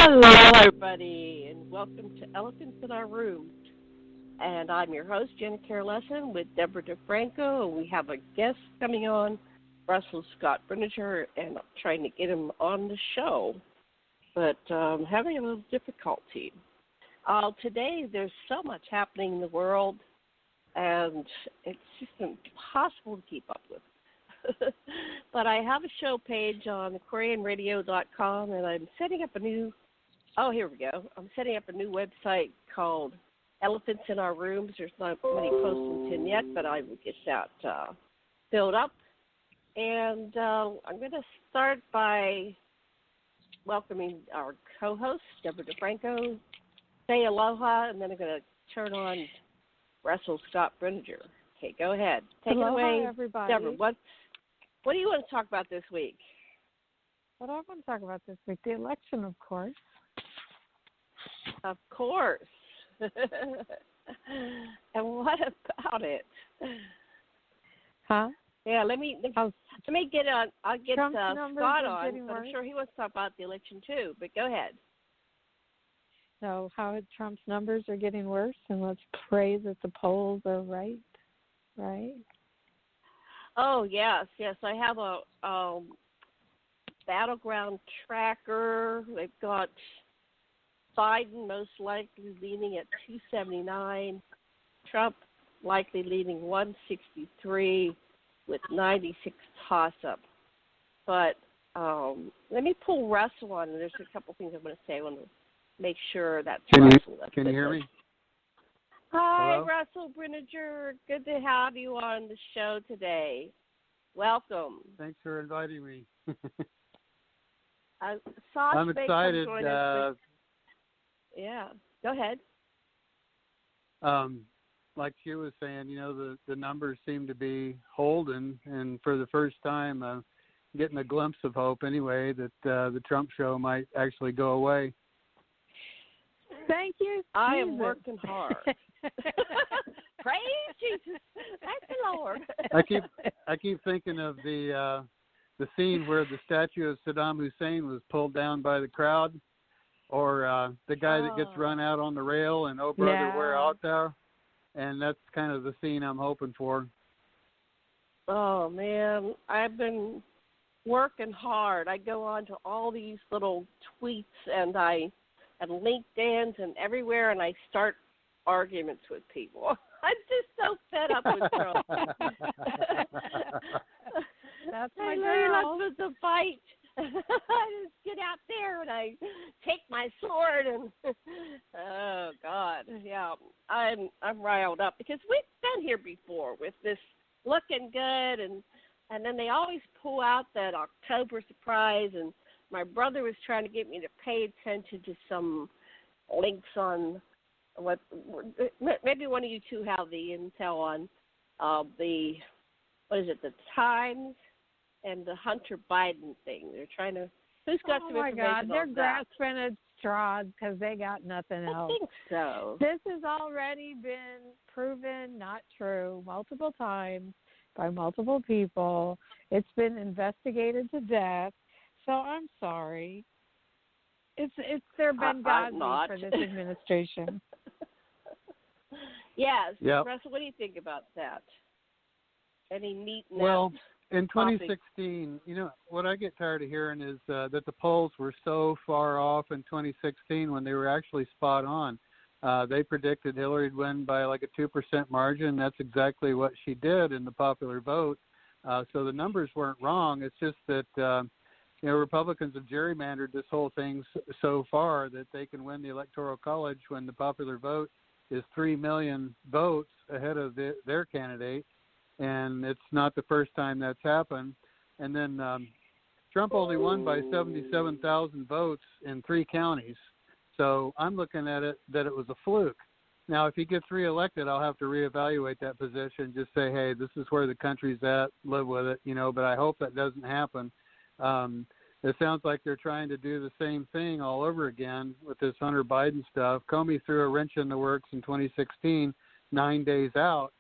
Hello, everybody, and welcome to Elephants in Our Room. And I'm your host, Jenna Lessin, with Debra DeFranco, and we have a guest coming on, Russell Scott Brinegar, and I'm trying to get him on the show, but having a little difficulty. Today, there's so much happening in the world, and it's just impossible to keep up with. But I have a show page on AquarianRadio.com, and I'm setting up a new, I'm setting up a new website called Elephants in Our Rooms. There's not many postings in yet, but I will get that filled up. And I'm going to start by welcoming our co-host, Debra DeFranco. Say aloha, and then I'm going to turn on Russell Scott Brinegar. Okay, go ahead. Take Aloha, it away, everybody. Debra. What do you want to talk about this week? What do I want to talk about this week? The election, of course. Of course. And what about it? Huh? Yeah, let me get on. I'll get Scott on, but worse. I'm sure he wants to talk about the election too. But go ahead. So how Trump's numbers are getting worse, and let's pray that the polls are right. Right? Oh, yes. I have a battleground tracker. They've got Biden most likely leaning at 279, Trump likely leaning 163 with 96 toss-up. But let me pull Russell on, and there's a couple things I'm going to say. I want to make sure that's Russell. Can you hear me? Hi, Hello? Russell Brinegar. Good to have you on the show today. Welcome. Thanks for inviting me. Sasha I'm excited. Yeah, go ahead. Like she was saying, the numbers seem to be holding, and for the first time, getting a glimpse of hope anyway that the Trump show might actually go away. Thank you, I Jesus. am working hard. Praise Jesus. Thank the Lord. I keep thinking of the scene where the statue of Saddam Hussein was pulled down by the crowd, or the guy that gets run out on the rail and "Oh brother, where art thou?" And that's kind of the scene I'm hoping for. Oh man, I've been working hard. I go on to all these little tweets and LinkedIn's and everywhere, and I start arguments with people. I'm just so fed up with Trump. That's my I know girl. you're not supposed to fight. I just get out there and I take my sword and oh God, yeah, I'm riled up because we've been here before with this looking good, and then they always pull out that October surprise, and my brother was trying to get me to pay attention to some links on maybe one of you two have the intel on the Times and the Hunter Biden thing. They're trying to who's got some information on that? Oh my God, they're grasping at straws because they got nothing else. I think so. This has already been proven not true multiple times by multiple people. It's been investigated to death. So I'm sorry. It's their Benghazi for this administration. Yes. Yep. Russell, what do you think about that? Any neat? Well, in 2016, what I get tired of hearing is that the polls were so far off in 2016 when they were actually spot on. They predicted Hillary would win by like a 2% margin. That's exactly what she did in the popular vote. So the numbers weren't wrong. It's just that Republicans have gerrymandered this whole thing so far that they can win the Electoral College when the popular vote is 3 million votes ahead of their candidate, and it's not the first time that's happened. And then Trump only won by 77,000 votes in 3 counties. So I'm looking at it that it was a fluke. Now, if he gets reelected, I'll have to reevaluate that position, just say, hey, this is where the country's at, live with it, but I hope that doesn't happen. It sounds like they're trying to do the same thing all over again with this Hunter Biden stuff. Comey threw a wrench in the works in 2016, 9 days out,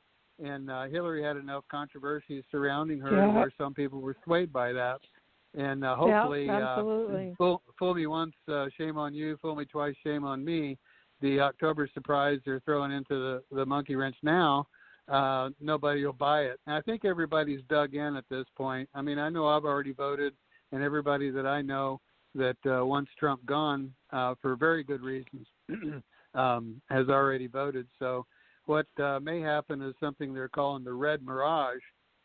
and Hillary had enough controversy surrounding her where some people were swayed by that. And hopefully, absolutely. Fool me once, shame on you. Fool me twice, shame on me. The October surprise they're throwing into the monkey wrench now, nobody will buy it. And I think everybody's dug in at this point. I mean, I know I've already voted, and everybody that I know that wants Trump gone for very good reasons has already voted. So what may happen is something they're calling the red mirage,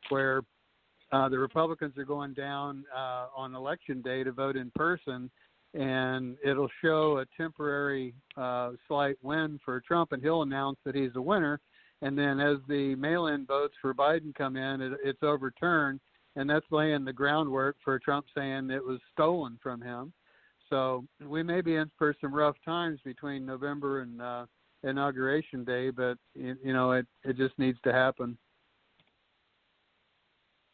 where the Republicans are going down on Election Day to vote in person, and it'll show a temporary slight win for Trump, and he'll announce that he's a winner. And then as the mail-in votes for Biden come in, it's overturned, and that's laying the groundwork for Trump saying it was stolen from him. So we may be in for some rough times between November and Inauguration Day, but, it just needs to happen.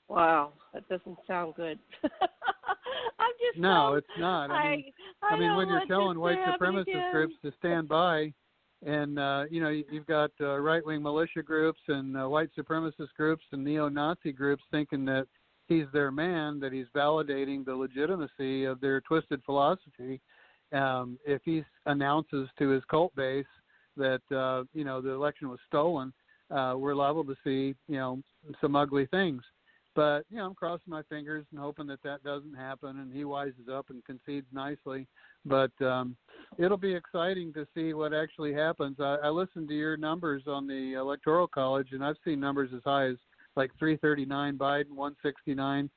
Wow, that doesn't sound good. No, it's not. I mean, when you're telling white supremacist groups to stand by, and you've got right-wing militia groups and white supremacist groups and neo-Nazi groups thinking that he's their man, that he's validating the legitimacy of their twisted philosophy. If he announces to his cult base that the election was stolen, we're liable to see some ugly things. But, I'm crossing my fingers and hoping that doesn't happen and he wises up and concedes nicely. But it'll be exciting to see what actually happens. I listened to your numbers on the Electoral College, and I've seen numbers as high as like 339 Biden, 169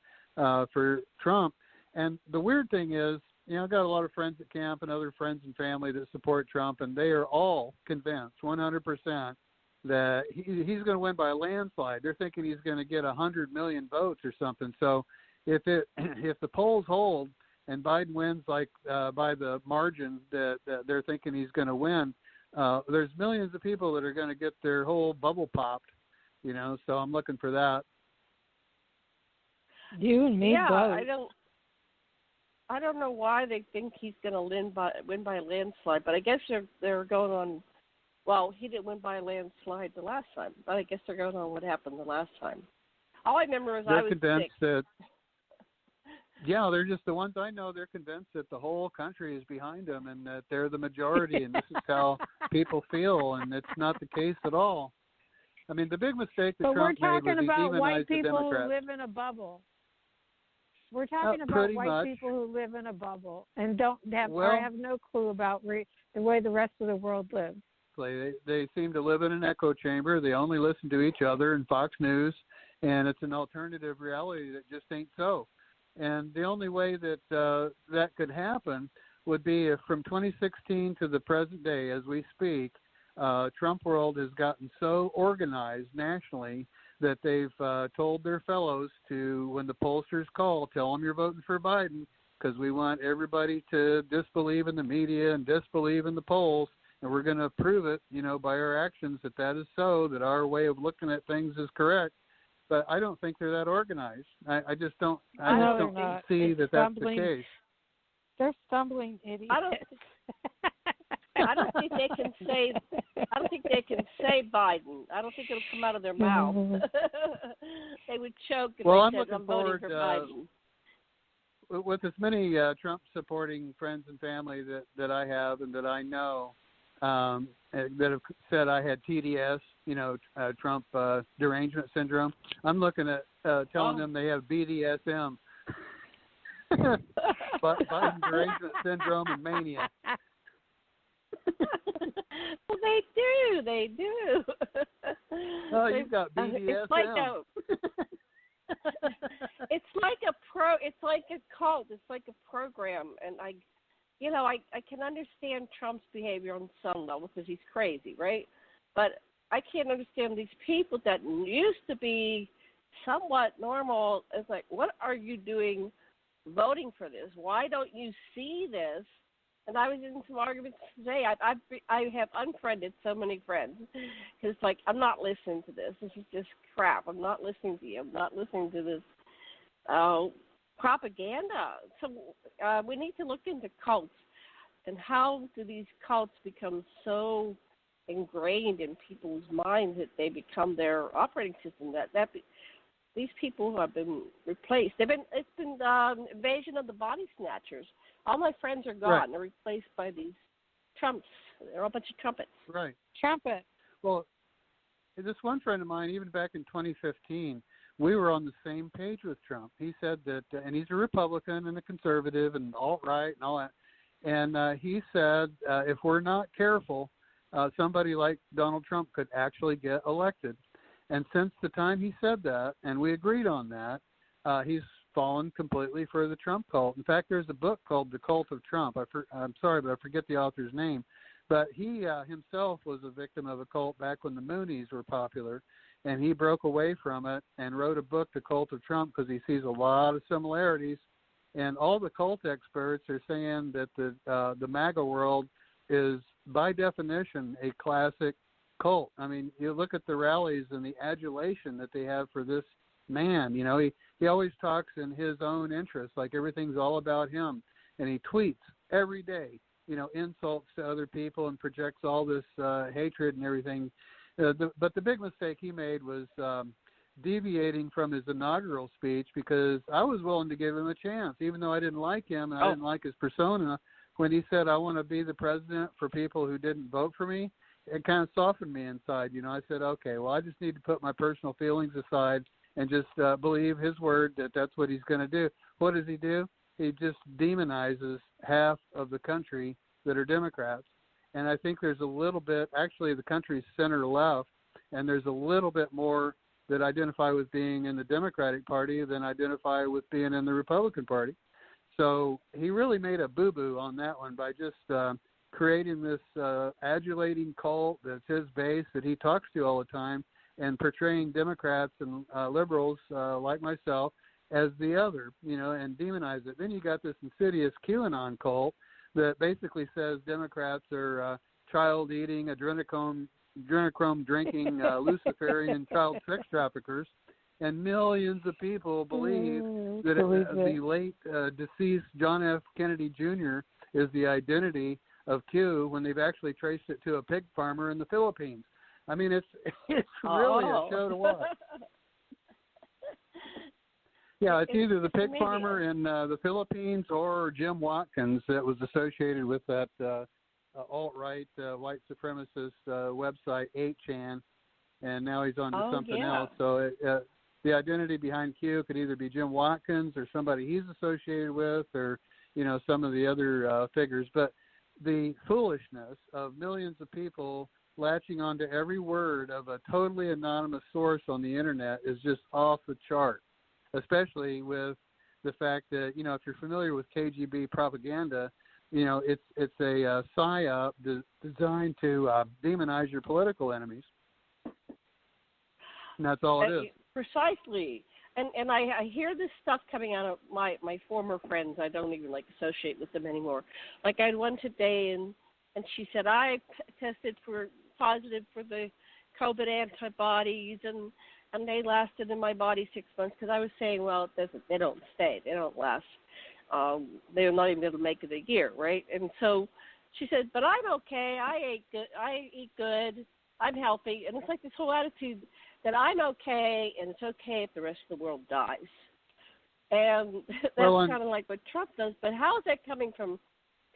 for Trump. And the weird thing is, I've got a lot of friends at camp and other friends and family that support Trump, and they are all convinced 100% that he's going to win by a landslide. They're thinking he's going to get 100 million votes or something. So if the polls hold and Biden wins by the margin that they're thinking he's going to win, there's millions of people that are going to get their whole bubble popped. So I'm looking for that. You and me both. I don't know why they think he's going to win by a landslide, but I guess they're going on. Well, he didn't win by a landslide the last time, but I guess they're going on what happened the last time. All I remember is I was convinced sick. that. Yeah, they're just the ones I know. They're convinced that the whole country is behind them and that they're the majority, and this is how people feel, and it's not the case at all. I mean, the big mistake that Trump made was he demonized the Democrats. But we're talking about white people who live in a bubble. We're talking about white people who live in a bubble and don't have or have no clue about the way the rest of the world lives. They seem to live in an echo chamber. They only listen to each other and Fox News, and it's an alternative reality that just ain't so. And the only way that that could happen would be if from 2016 to the present day, as we speak, Trump world has gotten so organized nationally that they've told their fellows to, when the pollsters call, tell them you're voting for Biden because we want everybody to disbelieve in the media and disbelieve in the polls, and we're going to prove it, by our actions that is so, that our way of looking at things is correct. But I don't think they're that organized. I just don't. I just don't see that that's the case. They're stumbling idiots. I don't think they can say. I don't think they can say Biden. I don't think it'll come out of their mouth. They would choke if they said, "I'm voting for Biden." With as many Trump-supporting friends and family that I have and that I know that have said I had TDS, Trump derangement syndrome, I'm looking at telling them they have BDSM, Biden derangement syndrome and mania. Well, they do. Oh, you've got BDSM. It's like a cult. It's like a program, and I can understand Trump's behavior on some level because he's crazy, right? But I can't understand these people that used to be somewhat normal. It's like, what are you doing voting for this? Why don't you see this? And I was in some arguments today. I have unfriended so many friends because it's like, I'm not listening to this. This is just crap. I'm not listening to you. I'm not listening to this propaganda. So we need to look into cults and how do these cults become so ingrained in people's minds that they become their operating system. these people have been replaced. It's been invasion of the body snatchers. All my friends are gone. Right. They're replaced by these Trumps. They're all a bunch of trumpets. Right. Trumpet. Well, this one friend of mine, even back in 2015, we were on the same page with Trump. He said that, and he's a Republican and a conservative and alt-right and all that. And he said if we're not careful, somebody like Donald Trump could actually get elected. And since the time he said that, and we agreed on that, he's fallen completely for the Trump cult. In fact, there's a book called The Cult of Trump. I'm sorry, but I forget the author's name. But he himself was a victim of a cult back when the Moonies were popular, and he broke away from it and wrote a book, The Cult of Trump, because he sees a lot of similarities. And all the cult experts are saying that the MAGA world is, by definition, a classic cult. I mean, you look at the rallies and the adulation that they have for this man. You know, he always talks in his own interest, like everything's all about him. And he tweets every day, you know, insults to other people and projects all this hatred and everything. But the big mistake he made was deviating from his inaugural speech, because I was willing to give him a chance, even though I didn't like him and I didn't like his persona. When he said, I want to be the president for people who didn't vote for me, it kind of softened me inside. You know, I said, okay, well, I just need to put my personal feelings aside and just believe his word that that's what he's going to do. What does he do? He just demonizes half of the country that are Democrats. And I think there's a little bit, actually the country's center left, and there's a little bit more that identify with being in the Democratic Party than identify with being in the Republican Party. So he really made a boo-boo on that one by just creating this adulating cult that's his base that he talks to all the time, and portraying Democrats and liberals like myself as the other, you know, and demonize it. Then you got this insidious QAnon cult that basically says Democrats are child-eating, adrenochrome drinking, Luciferian child sex traffickers, and millions of people believe that the late deceased John F. Kennedy Jr. is the identity of Q, when they've actually traced it to a pig farmer in the Philippines. I mean, it's really a show to watch. Yeah, it's either the pig farmer in the Philippines or Jim Watkins that was associated with that alt-right white supremacist website 8chan, and now he's on to something else. So the identity behind Q could either be Jim Watkins or somebody he's associated with, or, you know, some of the other figures. But the foolishness of millions of people latching onto every word of a totally anonymous source on the internet is just off the chart, especially with the fact that, you know, if you're familiar with KGB propaganda, you know, it's a psyop designed to demonize your political enemies. And that's all it is. Precisely. And I hear this stuff coming out of my former friends. I don't even associate with them anymore. Like I had one today, and she said, I tested positive for the COVID antibodies, and they lasted in my body 6 months, because I was saying, well, they don't stay. They don't last. They're not even able to make it a year, right? And so she said, but I'm okay. I eat good. I'm healthy. And it's like this whole attitude that I'm okay, and it's okay if the rest of the world dies. And that's kind of like what Trump does. But how is that coming from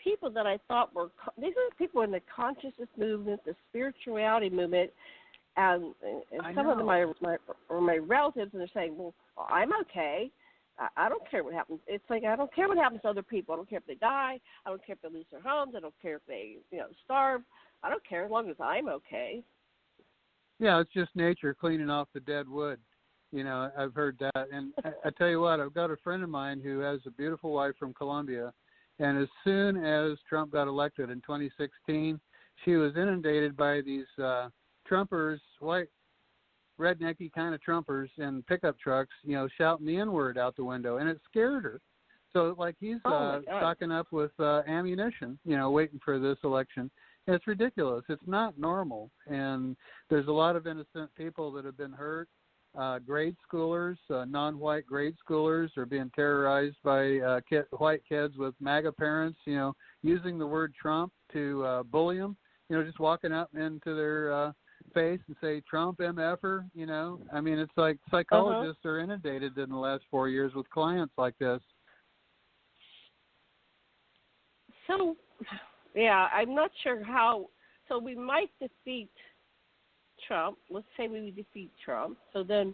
people that I thought were – these are people in the consciousness movement, the spirituality movement, and some of them are my relatives, and they're saying, well, I'm okay. I don't care what happens. It's like I don't care what happens to other people. I don't care if they die. I don't care if they lose their homes. I don't care if they, starve. I don't care as long as I'm okay. Yeah, it's just nature cleaning off the dead wood. You know, I've heard that. And I tell you what, I've got a friend of mine who has a beautiful wife from Colombia, and as soon as Trump got elected in 2016, she was inundated by these Trumpers, white, rednecky kind of Trumpers in pickup trucks, shouting the N-word out the window, and it scared her. So, he's stocking up with ammunition, waiting for this election. And it's ridiculous. It's not normal. And there's a lot of innocent people that have been hurt. Grade schoolers, non-white grade schoolers are being terrorized by white kids with MAGA parents, using the word Trump to bully them, just walking up into their face and say Trump MFer, you know. I mean, it's like psychologists are inundated in the last 4 years with clients like this. So, yeah, I'm not sure how. So we might defeat Trump. Let's say we defeat Trump. So then,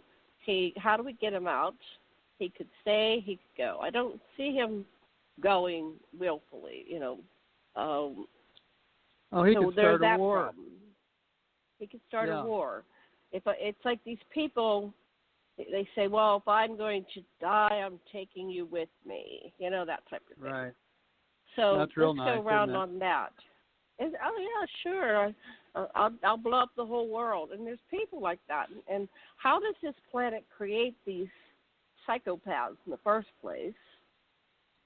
how do we get him out? He could stay. He could go. I don't see him going willfully. You know. He could start a war. Problem. He could start a war. It's like these people. They say, "Well, if I'm going to die, I'm taking you with me." You know, that type of thing. Right. So let's go around on that. And, sure. I'll blow up the whole world. And there's people like that. And how does this planet create these psychopaths in the first place?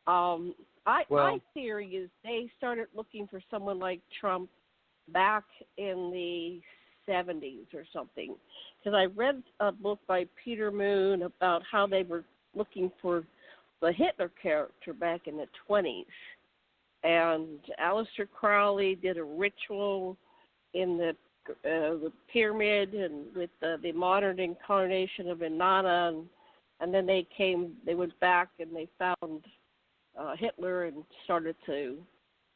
My theory is they started looking for someone like Trump back in the 70s or something. Because I read a book by Peter Moon about how they were looking for the Hitler character back in the 20s. And Aleister Crowley did a ritual in the pyramid and with the modern incarnation of Inanna, and then they went back and they found Hitler and started to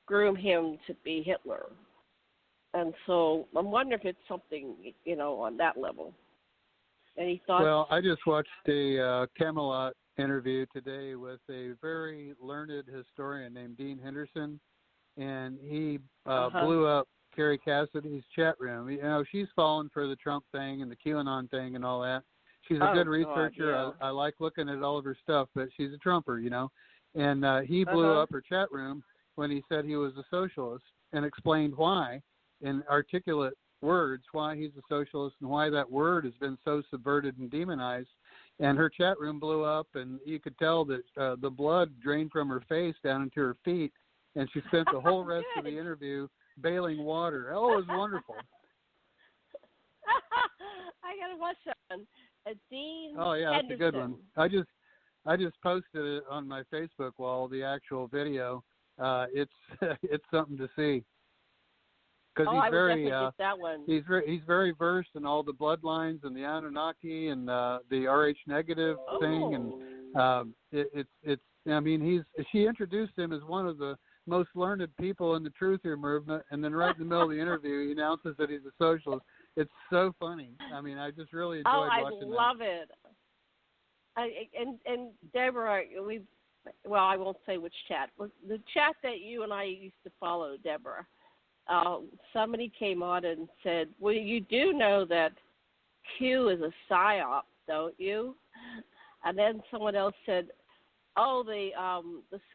groom him to be Hitler. And so I'm wondering if it's something, you know, on that level. Any thoughts? Well, I just watched a Camelot interview today with a very learned historian named Dean Henderson, and he blew up Carrie Cassidy's chat room. You know, she's fallen for the Trump thing and the QAnon thing and all that. She's a good researcher. God, yeah. I like looking at all of her stuff, but she's a Trumper, you know. And he blew up her chat room when he said he was a socialist and explained why in articulate words, why he's a socialist and why that word has been so subverted and demonized. And her chat room blew up, and you could tell that the blood drained from her face down into her feet, and she spent the whole rest of the interview bailing water. Oh, it was wonderful. I got to watch that one. Dean yeah, Henderson. it's a good one. I just posted it on my Facebook wall, the actual video. It's something to see. Because I would definitely get that one. He's very versed in all the bloodlines and the Anunnaki and the Rh negative thing, and she introduced him as one of the most learned people in the Truther movement, and then right in the middle of the interview, he announces that he's a socialist. It's so funny. I mean, I just really enjoyed watching that. I love it. And Deborah, I won't say which chat. The chat that you and I used to follow, Deborah. Somebody came on and said, well, you do know that Q is a psyop, don't you? And then someone else said, oh, the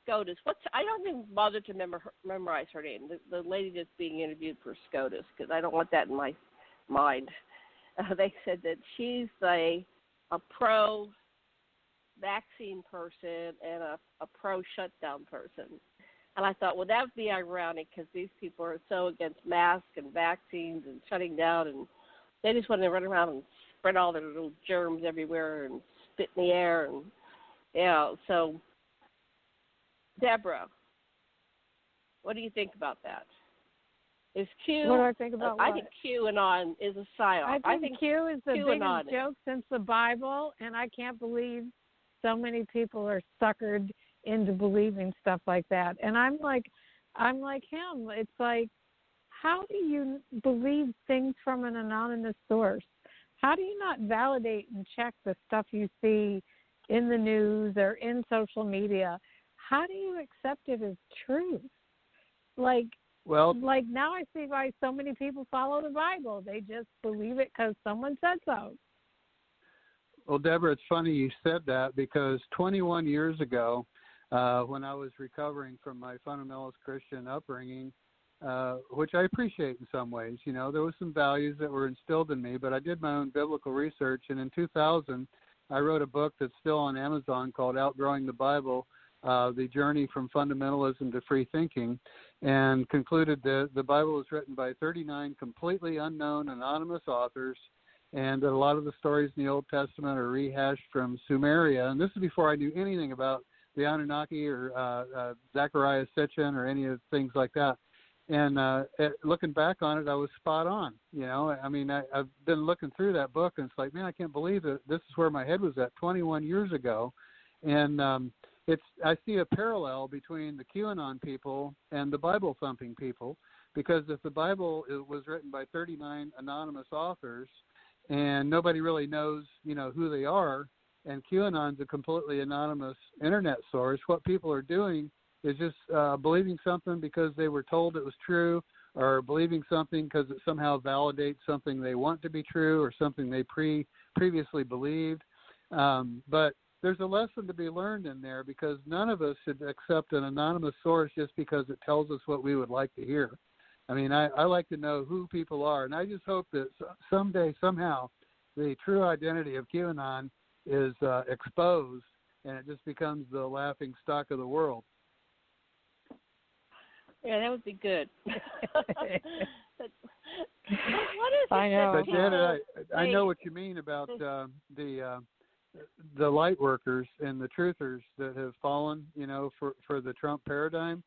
SCOTUS. I don't even bother to memorize her name, the lady that's being interviewed for SCOTUS, because I don't want that in my mind. They said that she's a pro-vaccine person and a pro-shutdown person. And I thought, well, that would be ironic because these people are so against masks and vaccines and shutting down, and they just want to run around and spread all their little germs everywhere and spit in the air. And so, Deborah, what do you think about that? Is Q? What do I think about I think QAnon is a psyop. I think Q is the QAnon biggest joke since the Bible, and I can't believe so many people are suckered into believing stuff like that. And I'm like him. It's like, how do you believe things from an anonymous source? How do you not validate and check the stuff you see in the news or in social media? How do you accept it as truth? Like now I see why so many people follow the Bible. They just believe it because someone said so. Well, Deborah, it's funny you said that because 21 years ago, when I was recovering from my fundamentalist Christian upbringing, which I appreciate in some ways, you know, there were some values that were instilled in me, but I did my own biblical research, and in 2000, I wrote a book that's still on Amazon called Outgrowing the Bible, The Journey from Fundamentalism to Free Thinking, and concluded that the Bible was written by 39 completely unknown anonymous authors, and that a lot of the stories in the Old Testament are rehashed from Sumeria. And this is before I knew anything about the Anunnaki or Zechariah Sitchin or any of things like that. And looking back on it, I was spot on. I mean, I've been looking through that book, and it's like, man, I can't believe that this is where my head was at 21 years ago. And I see a parallel between the QAnon people and the Bible thumping people, because if the Bible was written by 39 anonymous authors, and nobody really knows, who they are, and QAnon's a completely anonymous internet source, what people are doing is just believing something because they were told it was true, or believing something because it somehow validates something they want to be true or something they previously believed. But there's a lesson to be learned in there, because none of us should accept an anonymous source just because it tells us what we would like to hear. I mean, I like to know who people are, and I just hope that someday, somehow, the true identity of QAnon is exposed, and it just becomes the laughing stock of the world. Yeah, that would be good. But what is I know. But Janet, I know what you mean about the light workers and the truthers that have fallen, for the Trump paradigm,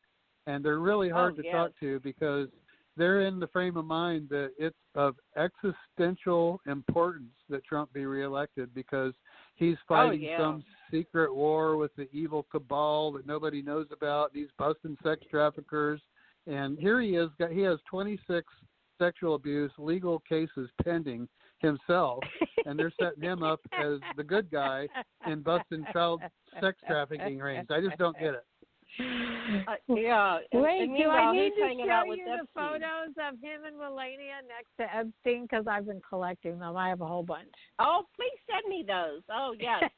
and they're really hard to talk to, because they're in the frame of mind that it's of existential importance that Trump be reelected, because he's fighting some secret war with the evil cabal that nobody knows about. He's busting sex traffickers. And here he is. He has 26 sexual abuse legal cases pending himself, and they're setting him up as the good guy in busting child sex trafficking rings. I just don't get it. Yeah. Wait, do I need to show you the photos of him and Melania next to Epstein? Because I've been collecting them. I have a whole bunch. Oh, please send me those. Oh, yes.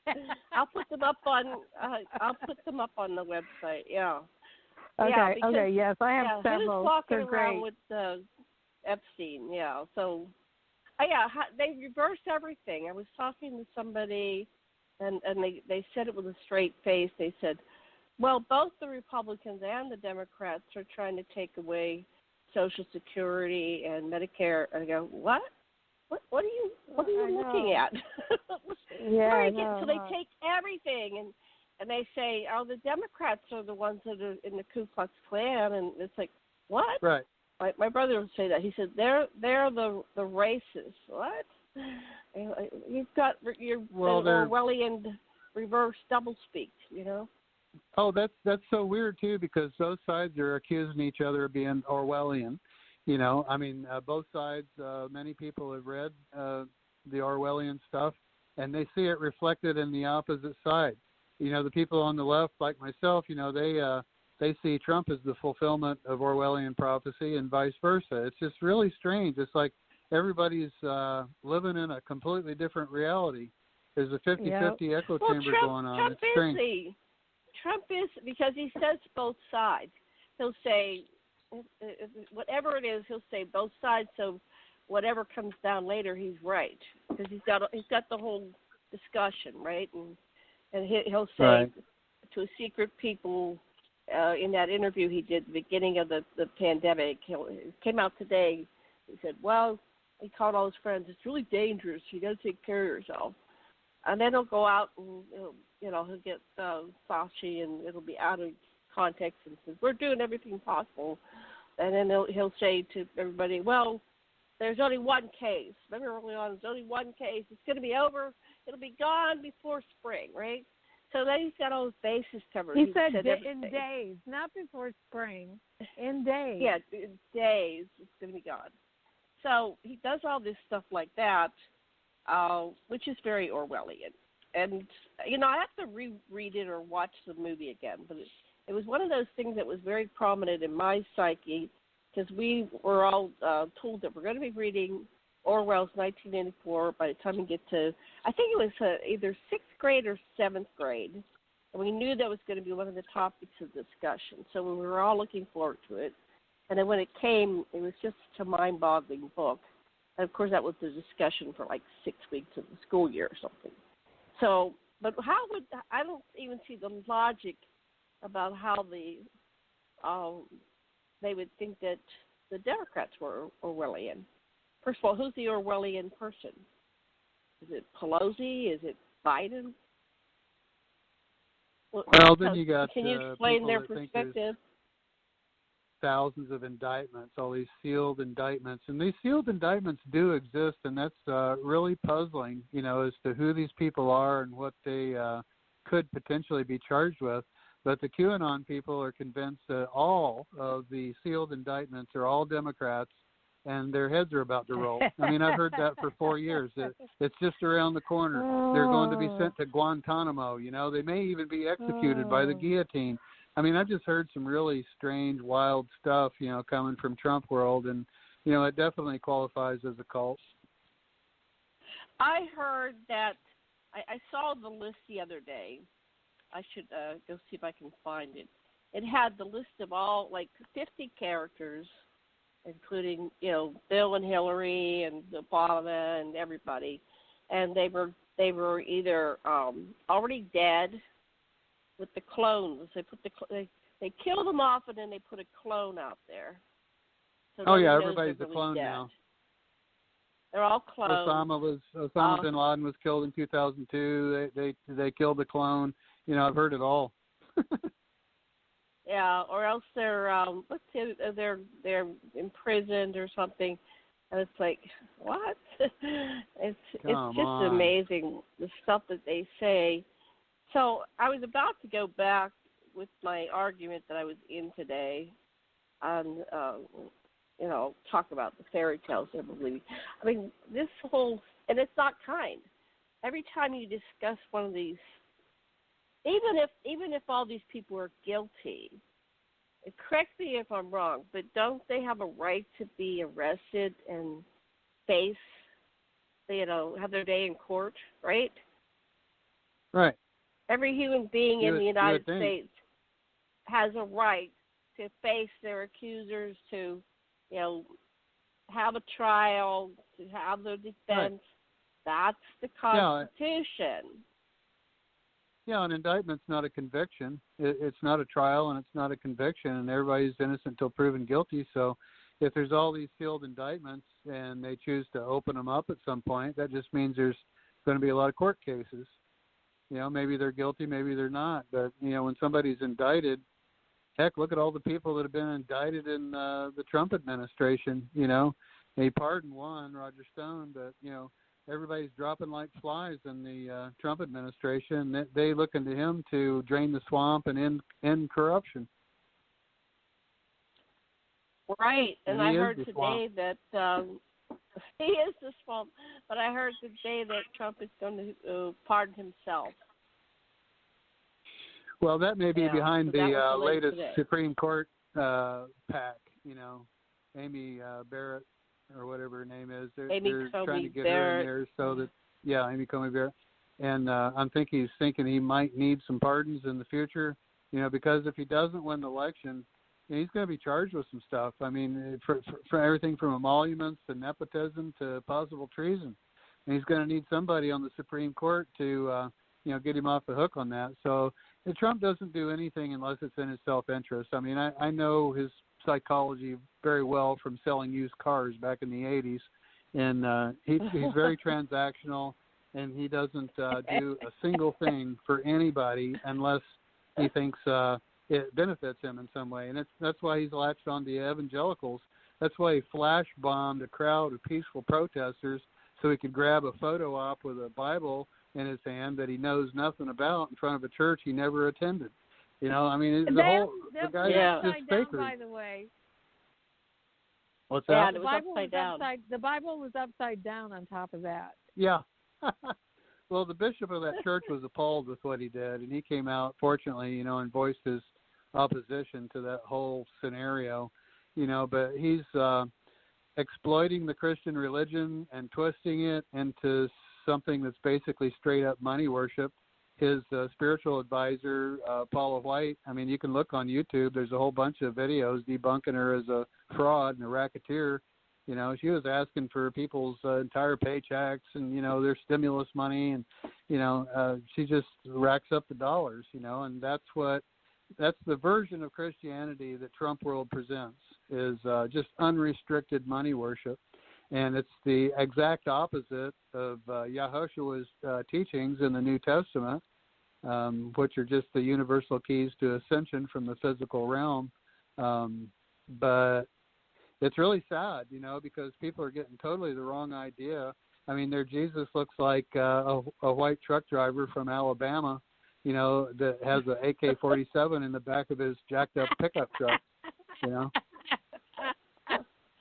I'll put them up on the website. Yeah. Okay. Okay. Yes, I have several. Who's walking They're around great. with Epstein? Yeah. So, they reversed everything. I was talking to somebody, and they said it with a straight face. They said, well, both the Republicans and the Democrats are trying to take away Social Security and Medicare. And I go, what? What are you looking at? Yeah. So they take everything, and they say, oh, the Democrats are the ones that are in the Ku Klux Klan, and it's like, what? Right. My brother would say that. He said they're the racists. What? You've got your Orwellian reverse doublespeak, Oh, that's so weird too, because those sides are accusing each other of being Orwellian. I mean, both sides. Many people have read the Orwellian stuff, and they see it reflected in the opposite side. The people on the left, like myself, they see Trump as the fulfillment of Orwellian prophecy, and vice versa. It's just really strange. It's like everybody's living in a completely different reality. There's a 50-50 echo chamber going on. Trump It's strange. Trump is, because he says both sides. He'll say, whatever it is, he'll say both sides. So whatever comes down later, he's right, because he's got the whole discussion, right? And he'll say to secret people in that interview he did at the beginning of the pandemic. It came out today. He said, well, he called all his friends. It's really dangerous. You got to take care of yourself. And then he'll go out and he'll get Sasha, and it'll be out of context, and says we're doing everything possible. And then he'll say to everybody, well, there's only one case. Remember early on, there's only one case. It's going to be over. It'll be gone before spring, right? So then he's got all his bases covered. He said in days, not before spring. In days. Yeah, in days it's going to be gone. So he does all this stuff like that. Which is very Orwellian. And, I have to reread it or watch the movie again, but it was one of those things that was very prominent in my psyche, because we were all told that we're going to be reading Orwell's 1984 by the time we get to, I think it was either 6th grade or 7th grade, and we knew that was going to be one of the topics of discussion, so we were all looking forward to it. And then when it came, it was just a mind-boggling book. And, of course, that was the discussion for like 6 weeks of the school year or something. So, but I don't even see the logic about how they would think that the Democrats were Orwellian. First of all, who's the Orwellian person? Is it Pelosi? Is it Biden? Well, then you got. Can you explain their perspective? thousands of indictments, all these sealed indictments. And these sealed indictments do exist, and that's really puzzling, as to who these people are and what they could potentially be charged with. But the QAnon people are convinced that all of the sealed indictments are all Democrats, and their heads are about to roll. I mean, I've heard that for 4 years. It's just around the corner. They're going to be sent to Guantanamo. They may even be executed by the guillotine. I mean, I just heard some really strange, wild stuff, coming from Trump world, and, it definitely qualifies as a cult. I heard that, I saw the list the other day. I should go see if I can find it. It had the list of all, 50 characters, including, Bill and Hillary and Obama and everybody. And they were either already dead with the clones. They killed them off, and then they put a clone out there. So everybody's really a clone dead. now. They're all clones. Osama bin Laden was killed in 2002. They killed the clone. I've heard it all. Yeah, or else they're they're imprisoned or something, and it's like, what? It's just amazing the stuff that they say. So I was about to go back with my argument that I was in today, and talk about the fairy tales I believe. I mean, this whole, and it's not kind. Every time you discuss one of these, even if all these people are guilty, correct me if I'm wrong, but don't they have a right to be arrested and face, have their day in court, right? Right. Every human being in the United States has a right to face their accusers, to, have a trial, to have their defense. Right. That's the Constitution. Yeah, an indictment's not a conviction. It's not a trial, and it's not a conviction, and everybody's innocent until proven guilty. So if there's all these sealed indictments and they choose to open them up at some point, that just means there's going to be a lot of court cases. Maybe they're guilty, maybe they're not. But, when somebody's indicted, heck, look at all the people that have been indicted in the Trump administration. They pardoned one, Roger Stone, but, everybody's dropping like flies in the Trump administration. They look into him to drain the swamp and end corruption. Right, and I heard today that he is the swamp, but I heard today that Trump is going to pardon himself. Well, that may be behind the latest today. Supreme Court pack, Amy Barrett, or whatever her name is. They're trying to get her in there so that, Amy Coney Barrett. And I'm thinking he's thinking he might need some pardons in the future, because if he doesn't win the election, he's going to be charged with some stuff. I mean, for everything from emoluments to nepotism to possible treason. And he's going to need somebody on the Supreme Court to, get him off the hook on that. So Trump doesn't do anything unless it's in his self-interest. I mean, I know his psychology very well from selling used cars back in the 80s. And he's very transactional, and he doesn't do a single thing for anybody unless he thinks it benefits him in some way. And that's why he's latched on to evangelicals. That's why he flash bombed a crowd of peaceful protesters so he could grab a photo op with a Bible in his hand that he knows nothing about in front of a church he never attended. The guy's just fakery. By the way. What's that? Yeah, it was upside down. The Bible was upside down on top of that. Yeah. Well, the bishop of that church was appalled with what he did, and he came out, fortunately, and voiced his opposition to that whole scenario, but he's exploiting the Christian religion and twisting it into something that's basically straight up money worship. His spiritual advisor, Paula White, I mean, you can look on YouTube. There's a whole bunch of videos debunking her as a fraud and a racketeer. She was asking for people's entire paychecks and, their stimulus money. And, she just racks up the dollars, and that's the version of Christianity that Trump world presents is just unrestricted money worship. And it's the exact opposite of Yahushua's teachings in the New Testament, which are just the universal keys to ascension from the physical realm. but it's really sad, because people are getting totally the wrong idea. I mean, their Jesus looks like a white truck driver from Alabama, that has an AK-47 in the back of his jacked up pickup truck,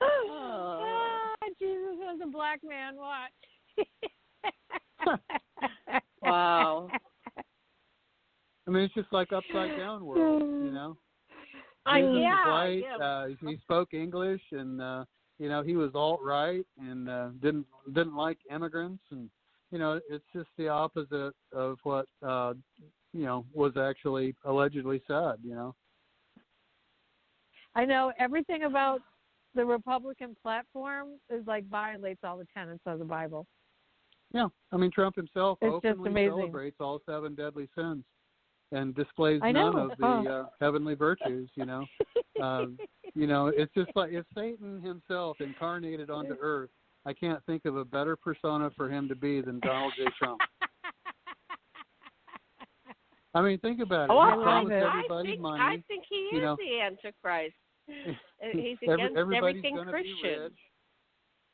Oh, Jesus was a black man. Watch. Wow. I mean, it's just like upside down world, Jesus was white. He spoke English, and he was alt-right and didn't like immigrants, and it's just the opposite of what was actually allegedly said. I know everything about the Republican platform is violates all the tenets of the Bible. Yeah, I mean, Trump himself it's openly celebrates all 7 deadly sins and displays none of the heavenly virtues. It's just like if Satan himself incarnated onto Earth, I can't think of a better persona for him to be than Donald J. Trump. I mean, think about it. Oh, He promised everybody money. I think he is the Antichrist. He's against everything Christian.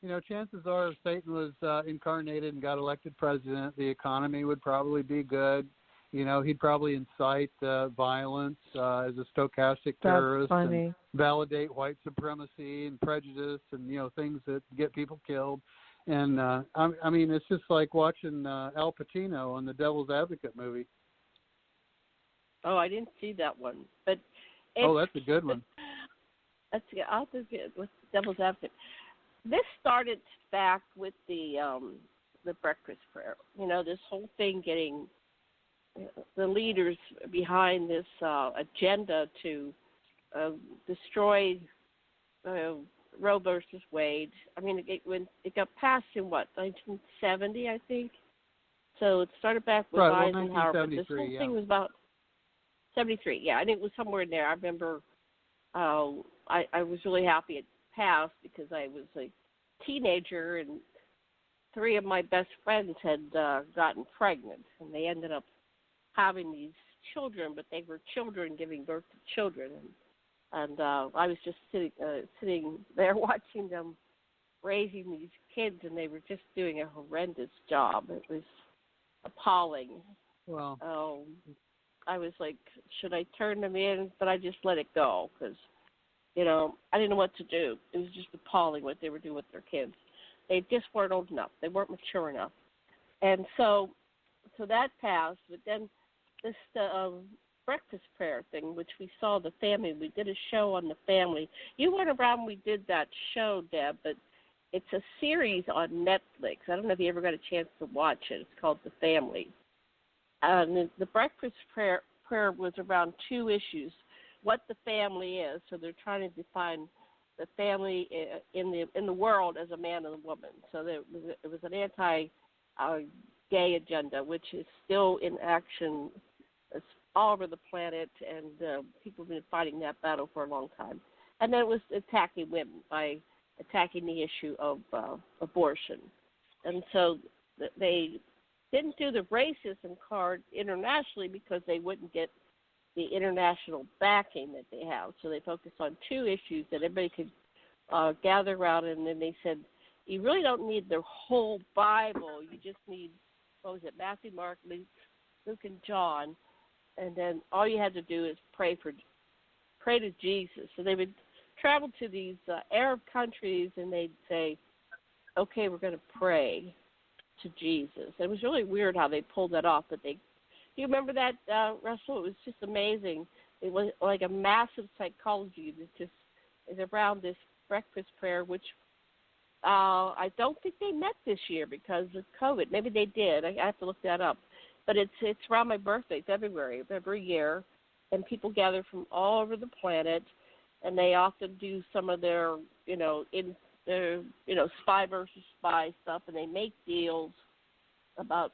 Be rich. Chances are if Satan was incarnated and got elected president, the economy would probably be good. He'd probably incite violence as a stochastic terrorist and validate white supremacy and prejudice and, things that get people killed. And, I mean, it's just like watching Al Pacino on the Devil's Advocate movie. Oh, I didn't see that one. But that's a good one. That's good. I'll do it with Devil's Advocate. This started back with the breakfast prayer. This whole thing getting the leaders behind this agenda to destroy Roe versus Wade. I mean, it got passed in 1970, I think. So it started back with Eisenhower, but this whole thing was about 73. Yeah, I think it was somewhere in there. I remember I was really happy it passed because I was a teenager and 3 of my best friends had gotten pregnant, and they ended up having these children, but they were children giving birth to children, and I was just sitting there watching them raising these kids, and they were just doing a horrendous job. It was appalling. Well, I was like, should I turn them in? But I just let it go because, I didn't know what to do. It was just appalling what they were doing with their kids. They just weren't old enough. They weren't mature enough. And so that passed, but then this breakfast prayer thing, which we saw the family. We did a show on the family. You weren't around when we did that show, Deb, but it's a series on Netflix. I don't know if you ever got a chance to watch it. It's called The Family. And the breakfast prayer was around 2 issues. What the family is. So they're trying to define the family in the world as a man and a woman. So it was an anti-gay agenda, which is still in action all over the planet, and people have been fighting that battle for a long time. And then it was attacking women by attacking the issue of abortion. And so they didn't do the racism card internationally because they wouldn't get the international backing that they have. So they focused on 2 issues that everybody could gather around, and then they said, you really don't need the whole Bible. You just need, Matthew, Mark, Luke, and John. And then all you had to do is pray to Jesus. So they would travel to these Arab countries, and they'd say, okay, we're going to pray to Jesus. It was really weird how they pulled that off. But do you remember that, Russell? It was just amazing. It was like a massive psychology that just is around this breakfast prayer, which I don't think they met this year because of COVID. Maybe they did. I have to look that up. But it's around my birthday, February of every year, and people gather from all over the planet, and they often do some of their, spy versus spy stuff, and they make deals about,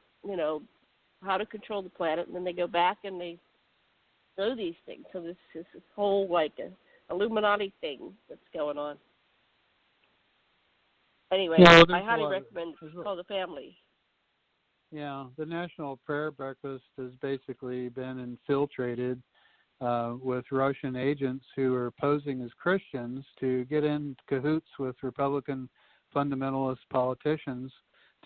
how to control the planet, and then they go back and they do these things. So this whole, Illuminati thing that's going on. Anyway, I highly recommend it called The Family. Yeah, the National Prayer Breakfast has basically been infiltrated with Russian agents who are posing as Christians to get in cahoots with Republican fundamentalist politicians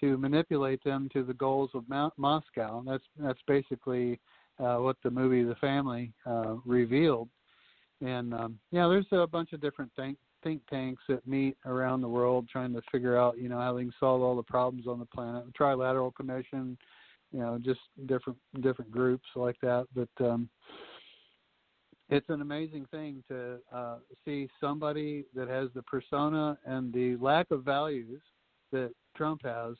to manipulate them to the goals of Moscow. That's basically what the movie The Family revealed. And there's a bunch of different think tanks that meet around the world trying to figure out, how they can solve all the problems on the planet. The Trilateral Commission, just different groups like that. But it's an amazing thing to see somebody that has the persona and the lack of values that Trump has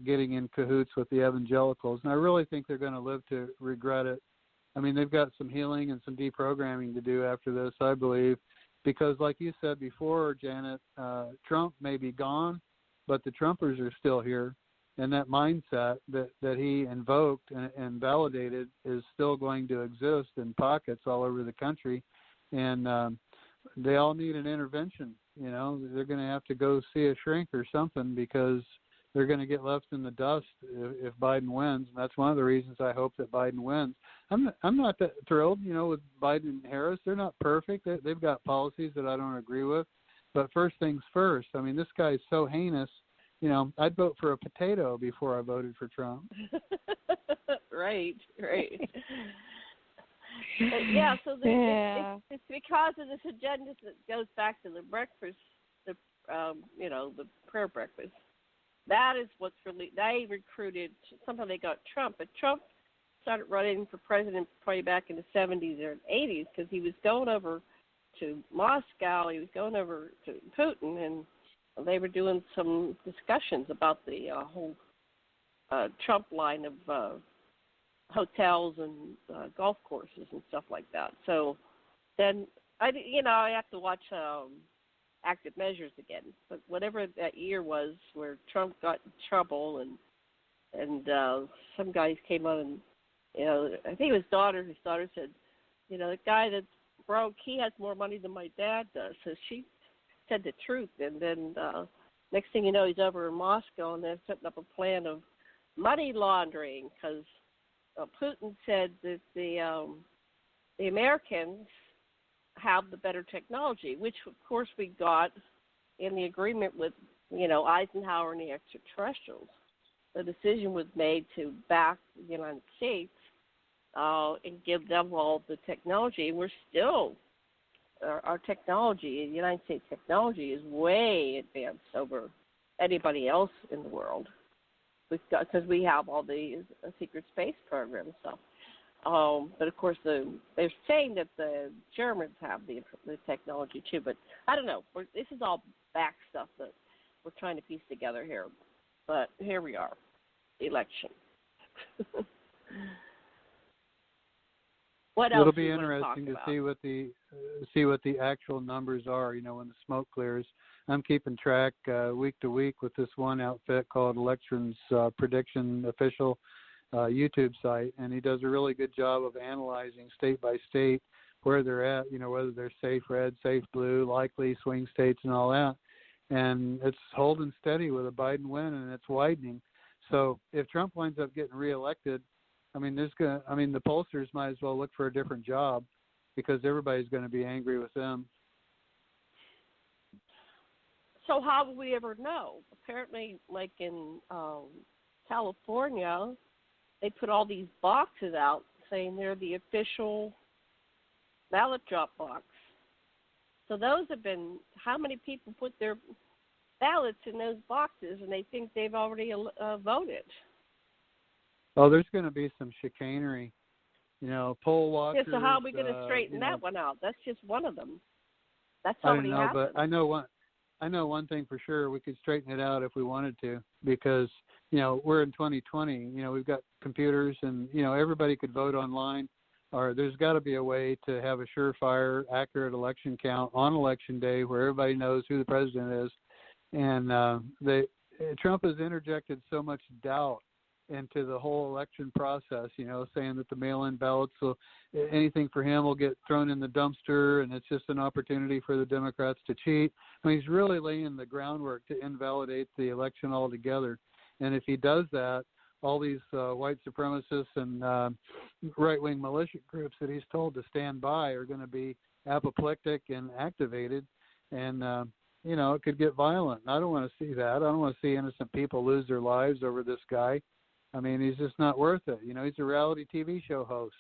getting in cahoots with the evangelicals. And I really think they're going to live to regret it. I mean, they've got some healing and some deprogramming to do after this, I believe, because like you said before, Janet, Trump may be gone, but the Trumpers are still here. And that mindset that he invoked and validated is still going to exist in pockets all over the country. And they all need an intervention. They're going to have to go see a shrink or something because they're going to get left in the dust if Biden wins. And that's one of the reasons I hope that Biden wins. I'm not that thrilled, with Biden and Harris. They're not perfect. They've got policies that I don't agree with. But first things first. I mean, this guy's so heinous. I'd vote for a potato before I voted for Trump. Right. But so it's because of this agenda that goes back to the breakfast, the prayer breakfast. That is what's really, they recruited, somehow they got Trump, but Trump started running for president probably back in the 70s or 80s because he was going over to Moscow, he was going over to Putin, and they were doing some discussions about the whole Trump line of hotels and golf courses and stuff like that. So then, I have to watch Active Measures again. But whatever that year was where Trump got in trouble and some guys came on and, I think it was his daughter said, the guy that's broke, he has more money than my dad does. So she said the truth, and then next thing you know, he's over in Moscow, and they're setting up a plan of money laundering because Putin said that the Americans have the better technology, which of course we got in the agreement with Eisenhower and the extraterrestrials. The decision was made to back the United States and give them all the technology. We're still our technology, the United States technology, is way advanced over anybody else in the world. Because we have all the secret space program and stuff. But of course, they're saying that the Germans have the technology too. But I don't know. This is all back stuff that we're trying to piece together here. But here we are, election. What else? It'll be interesting to see what the actual numbers are. When the smoke clears. I'm keeping track week to week with this one outfit called Elections Prediction Official YouTube site, and he does a really good job of analyzing state by state where they're at. Whether they're safe red, safe blue, likely swing states, and all that. And it's holding steady with a Biden win, and it's widening. So if Trump winds up getting reelected, the pollsters might as well look for a different job because everybody's going to be angry with them. So how will we ever know? Apparently, like in California, they put all these boxes out saying they're the official ballot drop box. So those have been, how many people put their ballots in those boxes and they think they've already voted? Oh, there's going to be some chicanery. Poll watchers. Yeah, so how are we going to straighten that one out? That's just one of them. That's already happened. But I know one thing for sure. We could straighten it out if we wanted to, because we're in 2020. We've got computers, and everybody could vote online. Or there's got to be a way to have a surefire, accurate election count on election day, where everybody knows who the president is. And Trump has interjected so much doubt into the whole election process, saying that the mail-in ballots, anything for him will get thrown in the dumpster, and it's just an opportunity for the Democrats to cheat. He's really laying the groundwork to invalidate the election altogether. And if he does that, all these white supremacists and right-wing militia groups that he's told to stand by are going to be apoplectic and activated, and it could get violent. I don't want to see that. I don't want to see innocent people lose their lives over this guy. I mean, he's just not worth it. He's a reality TV show host.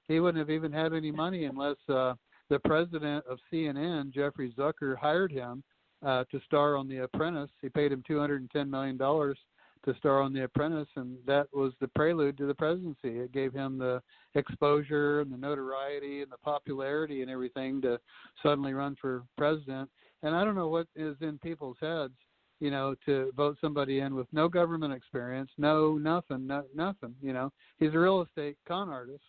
He wouldn't have even had any money unless the president of CNN, Jeffrey Zucker, hired him to star on The Apprentice. He paid him $210 million to star on The Apprentice, and that was the prelude to the presidency. It gave him the exposure and the notoriety and the popularity and everything to suddenly run for president. And I don't know what is in people's heads, to vote somebody in with no government experience, nothing. He's a real estate con artist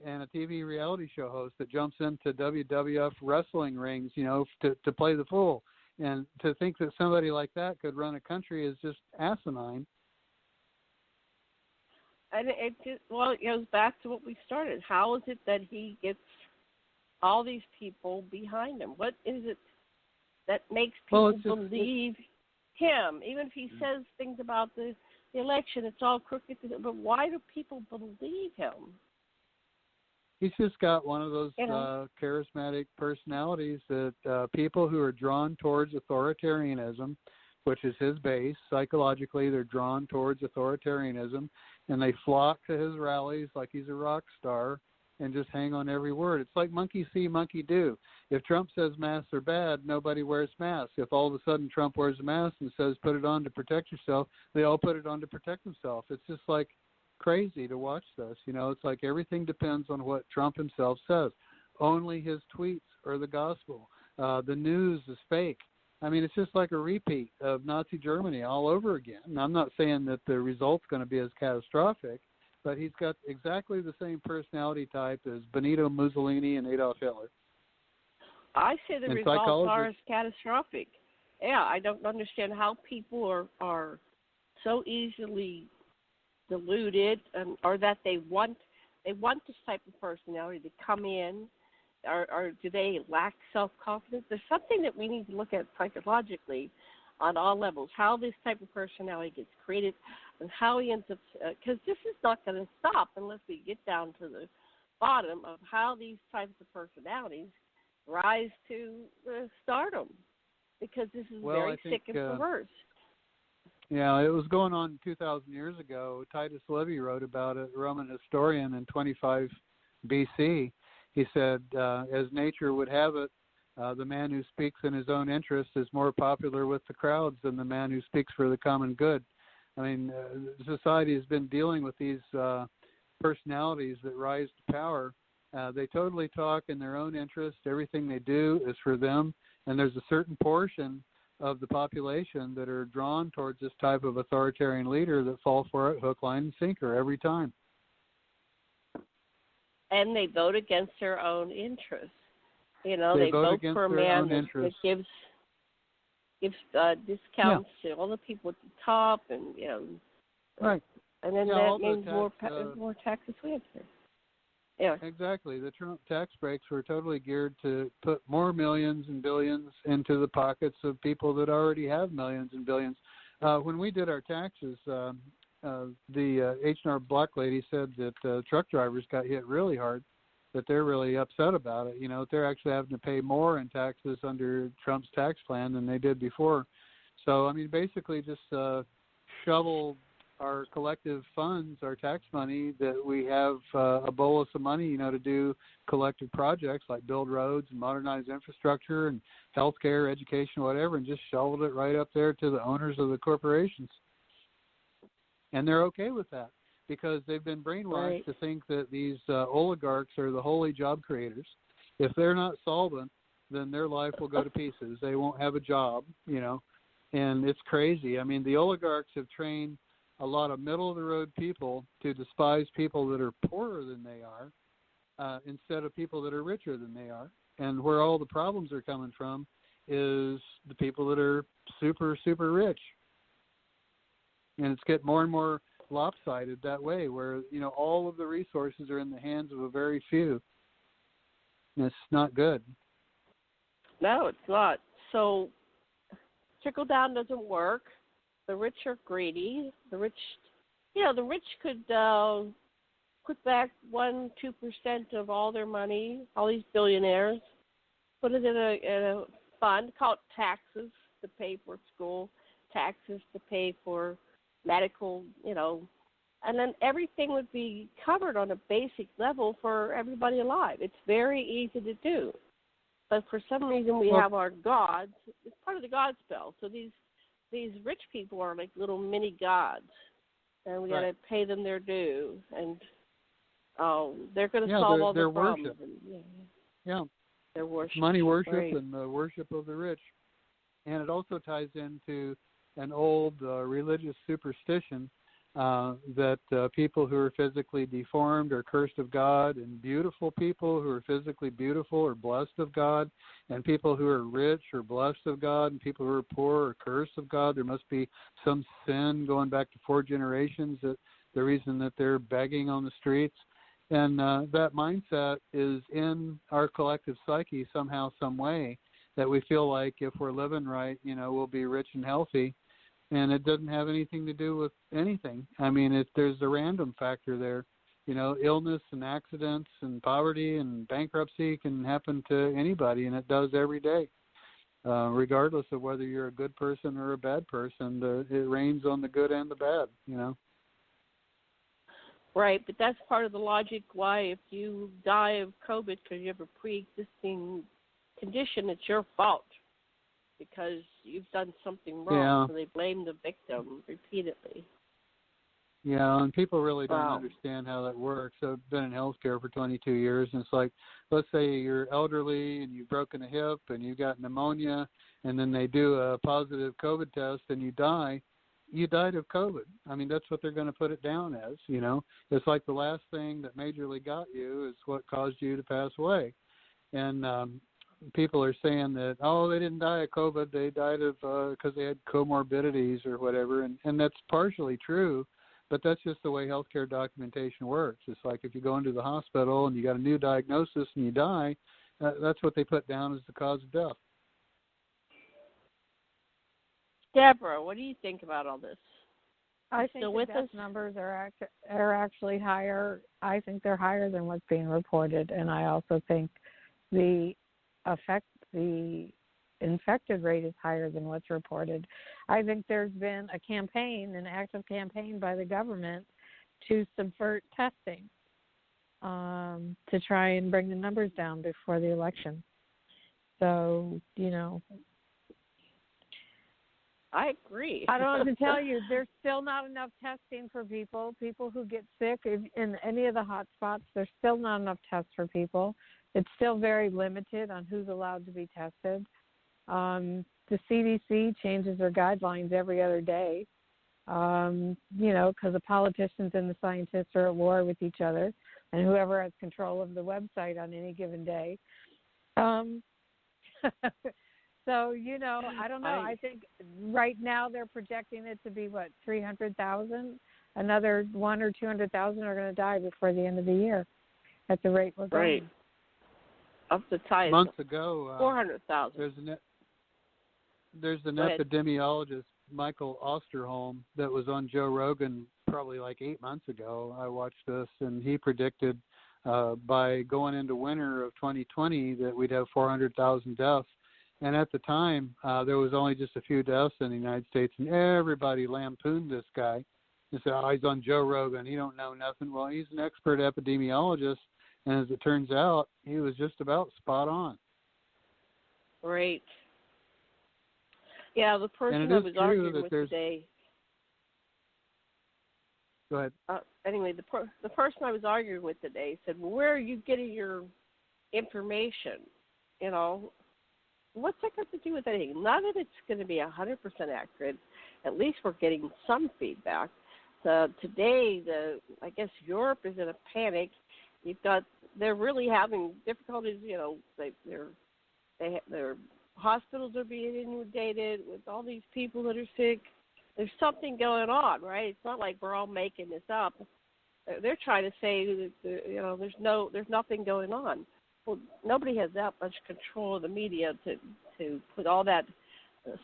and a TV reality show host that jumps into WWF wrestling rings, to play the fool. And to think that somebody like that could run a country is just asinine. And it goes back to what we started. How is it that he gets all these people behind him? What is it that makes people believe him? Even if he says things about the election, it's all crooked. But why do people believe him? He's just got one of those charismatic personalities that people who are drawn towards authoritarianism, which is his base, psychologically they're drawn towards authoritarianism, and they flock to his rallies like he's a rock star and just hang on every word. It's like monkey see, monkey do. If Trump says masks are bad, nobody wears masks. If all of a sudden Trump wears a mask and says put it on to protect yourself, they all put it on to protect themselves. It's just like crazy to watch this. It's like everything depends on what Trump himself says. Only his tweets are the gospel. The news is fake. I mean, it's just like a repeat of Nazi Germany all over again. And I'm not saying that the result's going to be as catastrophic, but he's got exactly the same personality type as Benito Mussolini and Adolf Hitler. I say the results are as catastrophic. Yeah, I don't understand how people are so easily deluded, or that they want this type of personality to come in, or do they lack self-confidence? There's something that we need to look at psychologically on all levels, how this type of personality gets created and how he ends up, because this is not going to stop unless we get down to the bottom of how these types of personalities rise to stardom, because this is very sick and perverse. Yeah, it was going on 2,000 years ago. Titus Livy wrote about it, a Roman historian, in 25 BC. He said, as nature would have it, the man who speaks in his own interest is more popular with the crowds than the man who speaks for the common good. I mean, society has been dealing with these personalities that rise to power. They totally talk in their own interest. Everything they do is for them. And there's a certain portion of the population that are drawn towards this type of authoritarian leader that fall for it hook, line, and sinker every time. And they vote against their own interests. They vote for a man that gives discounts to all the people at the top, and right. And then that means more taxes we have to pay. Yeah. Exactly. The Trump tax breaks were totally geared to put more millions and billions into the pockets of people that already have millions and billions. When we did our taxes, the H&R Block lady said that truck drivers got hit really hard, that they're really upset about it. They're actually having to pay more in taxes under Trump's tax plan than they did before. So, I mean, basically just shovel our collective funds, our tax money, that we have a bolus of money, to do collective projects like build roads and modernize infrastructure and healthcare, education, whatever, and just shoveled it right up there to the owners of the corporations. And they're okay with that because they've been brainwashed to think that these oligarchs are the holy job creators. If they're not solvent, then their life will go to pieces. They won't have a job, and it's crazy. I mean, the oligarchs have trained a lot of middle-of-the-road people to despise people that are poorer than they are instead of people that are richer than they are. And where all the problems are coming from is the people that are super, super rich. And it's getting more and more lopsided that way, where, all of the resources are in the hands of a very few. And it's not good. No, it's not. So trickle down doesn't work. The rich are greedy. The rich the rich could put back 1-2% of all their money, all these billionaires, put it in a fund called taxes to pay for school, taxes to pay for medical, and then everything would be covered on a basic level for everybody alive. It's very easy to do. But for some reason we have our gods. It's part of the God spell. So these rich people are like little mini gods, and we got to pay them their due, and they're going to solve all the problems. Their worship. Money worship and the worship of the rich. And it also ties into an old religious superstition that people who are physically deformed are cursed of God, and beautiful people who are physically beautiful are blessed of God, and people who are rich are blessed of God, and people who are poor are cursed of God. There must be some sin going back to 4 generations, that the reason that they're begging on the streets. And that mindset is in our collective psyche somehow, some way, that we feel like if we're living right, we'll be rich and healthy. And it doesn't have anything to do with anything. I mean, there's a random factor there. Illness and accidents and poverty and bankruptcy can happen to anybody, and it does every day, regardless of whether you're a good person or a bad person. It rains on the good and the bad, Right, but that's part of the logic why if you die of COVID because you have a pre-existing condition, it's your fault because you've done something wrong. So they blame the victim repeatedly. Yeah, and people really don't understand how that works. I've been in healthcare for 22 years, and it's like, let's say you're elderly and you've broken a hip and you got pneumonia, and then they do a positive COVID test and you die. You died of COVID. I mean, that's what they're going to put it down as, It's like the last thing that majorly got you is what caused you to pass away. And people are saying that, they didn't die of COVID. They died of because they had comorbidities or whatever. And that's partially true, but that's just the way healthcare documentation works. It's like if you go into the hospital and you got a new diagnosis and you die, that's what they put down as the cause of death. Deborah, what do you think about all this? I think the death numbers are actually higher. I think they're higher than what's being reported, and I also think the infected rate is higher than what's reported. I think there's been an active campaign by the government to subvert testing to try and bring the numbers down before the election. So, I agree. I don't have to tell you, there's still not enough testing for people. People who get sick in any of the hot spots, there's still not enough tests for people. It's still very limited on who's allowed to be tested. The CDC changes their guidelines every other day, because the politicians and the scientists are at war with each other, and whoever has control of the website on any given day. So, I don't know. I think right now they're projecting it to be, 300,000? Another 100,000 or 200,000 are going to die before the end of the year at the rate we're going. Right. Up the tide. Months ago, 400,000. There's an epidemiologist, Michael Osterholm, that was on Joe Rogan probably like 8 months ago. I watched this, and he predicted by going into winter of 2020 that we'd have 400,000 deaths. And at the time, there was only just a few deaths in the United States, and everybody lampooned this guy and said, he's on Joe Rogan. He don't know nothing. Well, he's an expert epidemiologist, and as it turns out, he was just about spot on. Right. Yeah, the person I was arguing with today. Go ahead. Anyway, the person I was arguing with today said, well, where are you getting your information? What's that got to do with anything? Not that it's going to be 100% accurate. At least we're getting some feedback. So today, I guess Europe is in a panic. They're really having difficulties. Their hospitals are being inundated with all these people that are sick. There's something going on, right? It's not like we're all making this up. They're trying to say that there's nothing going on. Well, nobody has that much control of the media to put all that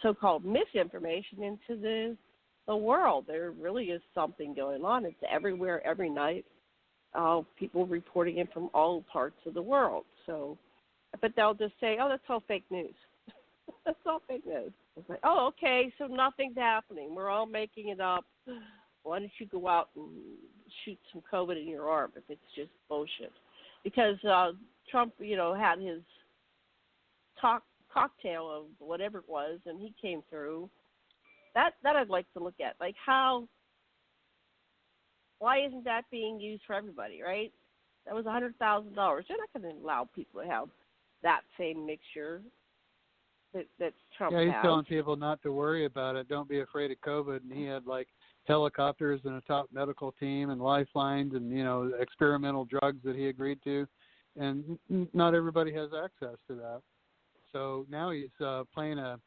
so-called misinformation into the world. There really is something going on. It's everywhere, every night. People reporting it from all parts of the world. So, but they'll just say, "Oh, that's all fake news." That's all fake news. It's like, "Oh, okay, so nothing's happening. We're all making it up. Why don't you go out and shoot some COVID in your arm if it's just bullshit?" Because Trump, had his cocktail of whatever it was, and he came through. That I'd like to look at, like why isn't that being used for everybody, right? That was $100,000. They're not going to allow people to have that same mixture that Trump has. Yeah, he's telling people not to worry about it. Don't be afraid of COVID. And he had like helicopters and a top medical team and lifelines and, experimental drugs that he agreed to. And not everybody has access to that. So now he's playing a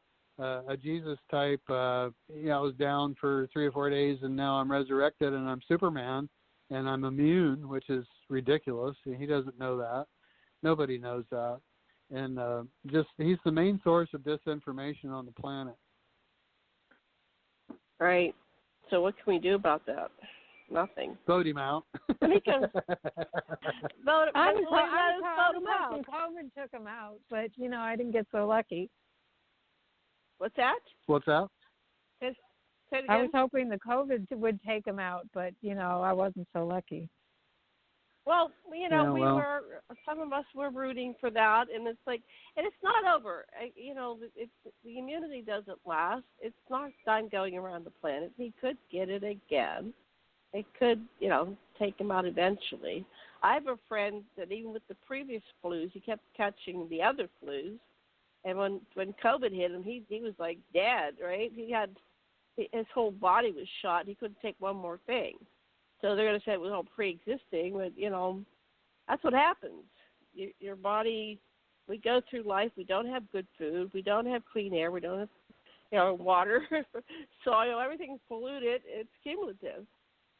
Jesus type, I was down for 3 or 4 days and now I'm resurrected and I'm Superman and I'm immune, which is ridiculous. He doesn't know that. Nobody knows that. And he's the main source of disinformation on the planet. Right. So what can we do about that? Nothing. Vote him out. Because vote I him was hoping COVID took him out, but, I didn't get so lucky. What's that? What's that? Say it again. I was hoping the COVID would take him out, but, I wasn't so lucky. Well, some of us were rooting for that, and it's like, and it's not over. The immunity doesn't last. It's not done going around the planet. He could get it again. It could, take him out eventually. I have a friend that even with the previous flus, he kept catching the other flus. And when COVID hit him, he was like dead, right? His whole body was shot. He couldn't take one more thing. So they're going to say it was all pre-existing, but, that's what happens. Your body, we go through life, we don't have good food, we don't have clean air, we don't have, water, soil, everything's polluted, it's cumulative.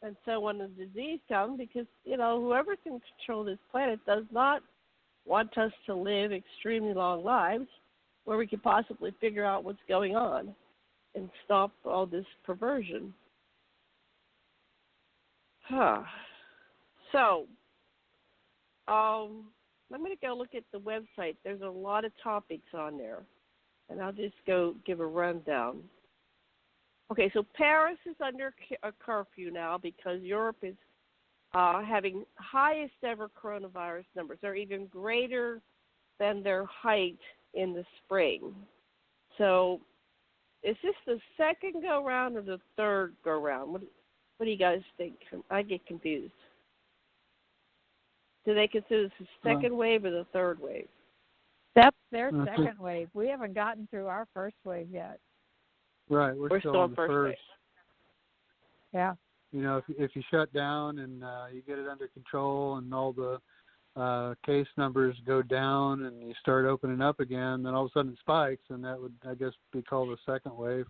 And so when the disease comes, because, whoever can control this planet does not want us to live extremely long lives where we can possibly figure out what's going on and stop all this perversion. So, I'm going to go look at the website. There's a lot of topics on there, and I'll just go give a rundown. Okay, so Paris is under a curfew now because Europe is having highest ever coronavirus numbers. They're even greater than their height in the spring. So is this the second go-round or the third go-round? What do you guys think? I get confused. Do they consider this the second wave or the third wave? That's their second wave. We haven't gotten through our first wave yet. Right, we're still on the first. Wave. Yeah. If you shut down and you get it under control and all the case numbers go down and you start opening up again, then all of a sudden it spikes, and that would, I guess, be called a second wave.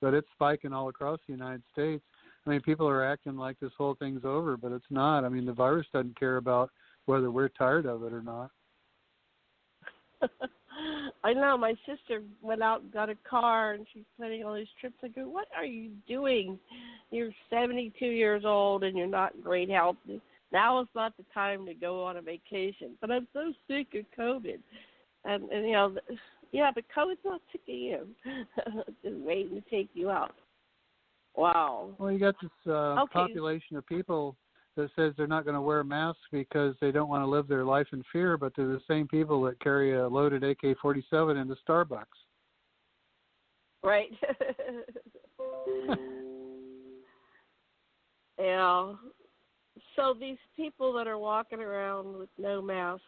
But it's spiking all across the United States. I mean, people are acting like this whole thing's over, but it's not. I mean, the virus doesn't care about whether we're tired of it or not. I know. My sister went out and got a car, and she's planning all these trips. I go, what are you doing? You're 72 years old, and you're not in great health. Now is not the time to go on a vacation. But I'm so sick of COVID. And but COVID's not sick of you. Just waiting to take you out. Wow. Well, you got this population of people that says they're not going to wear masks because they don't want to live their life in fear, but they're the same people that carry a loaded AK-47 into Starbucks. Right. Yeah. So these people that are walking around with no mask,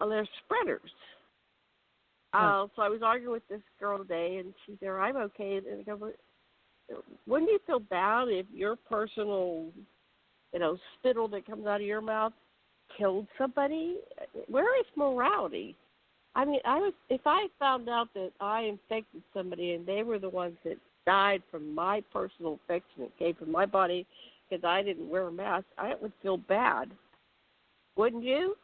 they're spreaders. So I was arguing with this girl today, and she said, I'm okay. And I go, wouldn't you feel bad if your personal, spittle that comes out of your mouth killed somebody? Where is morality? I mean, if I found out that I infected somebody and they were the ones that died from my personal infection that came from my body because I didn't wear a mask, I would feel bad. Wouldn't you?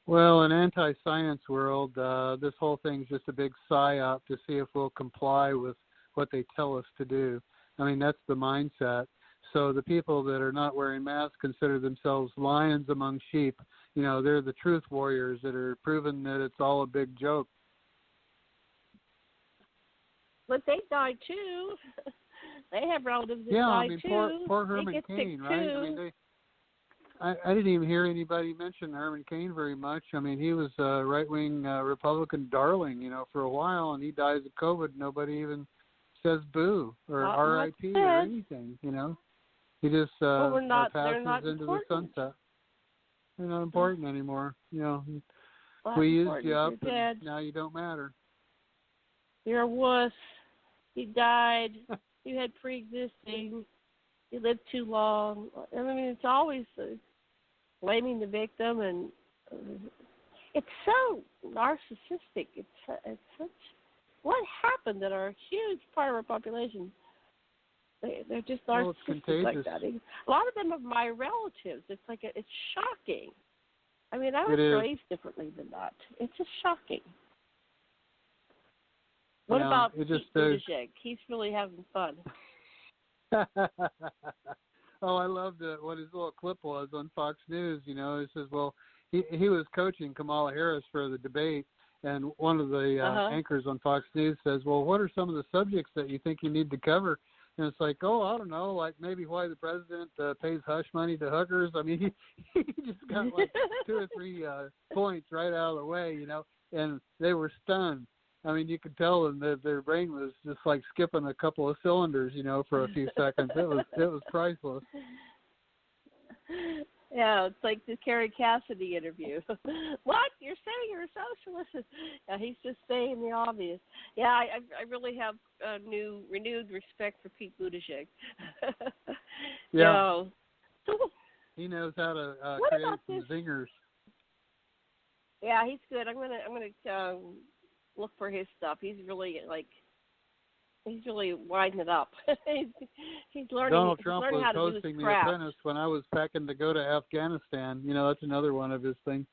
Well, in anti-science world, this whole thing's just a big psyop to see if we'll comply with what they tell us to do. I mean, that's the mindset. So the people that are not wearing masks consider themselves lions among sheep. They're the truth warriors that are proving that it's all a big joke. But they died too. They have relatives that Yeah, died I mean, too. poor Herman Cain, right? Too. I mean, I didn't even hear anybody mention Herman Cain very much. I mean, he was a right-wing Republican darling, for a while, and he dies of COVID. Nobody even says boo or R.I.P. or anything, He just passes into the sunset. They're not important anymore. We used you up, and now you don't matter. You're a wuss. You died. You had pre-existing. You lived too long. I mean, it's always blaming the victim, and it's so narcissistic. It's such. What happened that our huge part of our population? They're just narcissistic like that. A lot of them are my relatives. It's like it's shocking. I mean, I was raised differently than that. It's just shocking. What about Pete Buttigieg? He's really having fun. Oh, I loved what his little clip was on Fox News. He says, well, he was coaching Kamala Harris for the debate, and one of the anchors on Fox News says, well, what are some of the subjects that you think you need to cover? And it's like, oh, I don't know, like maybe why the president pays hush money to hookers. I mean, he just got like 2 or 3 points right out of the way, and they were stunned. I mean, you could tell them that their brain was just like skipping a couple of cylinders, for a few seconds. It was priceless. Yeah, it's like the Carrie Cassidy interview. What? You're saying you're a socialist? Yeah, he's just saying the obvious. Yeah, I really have renewed respect for Pete Buttigieg. Yeah. So, he knows how to create some zingers. Yeah, he's good. I'm gonna look for his stuff. He's really winding it up. he's learning. Donald Trump was hosting The Apprentice when I was packing to go to Afghanistan. That's another one of his things.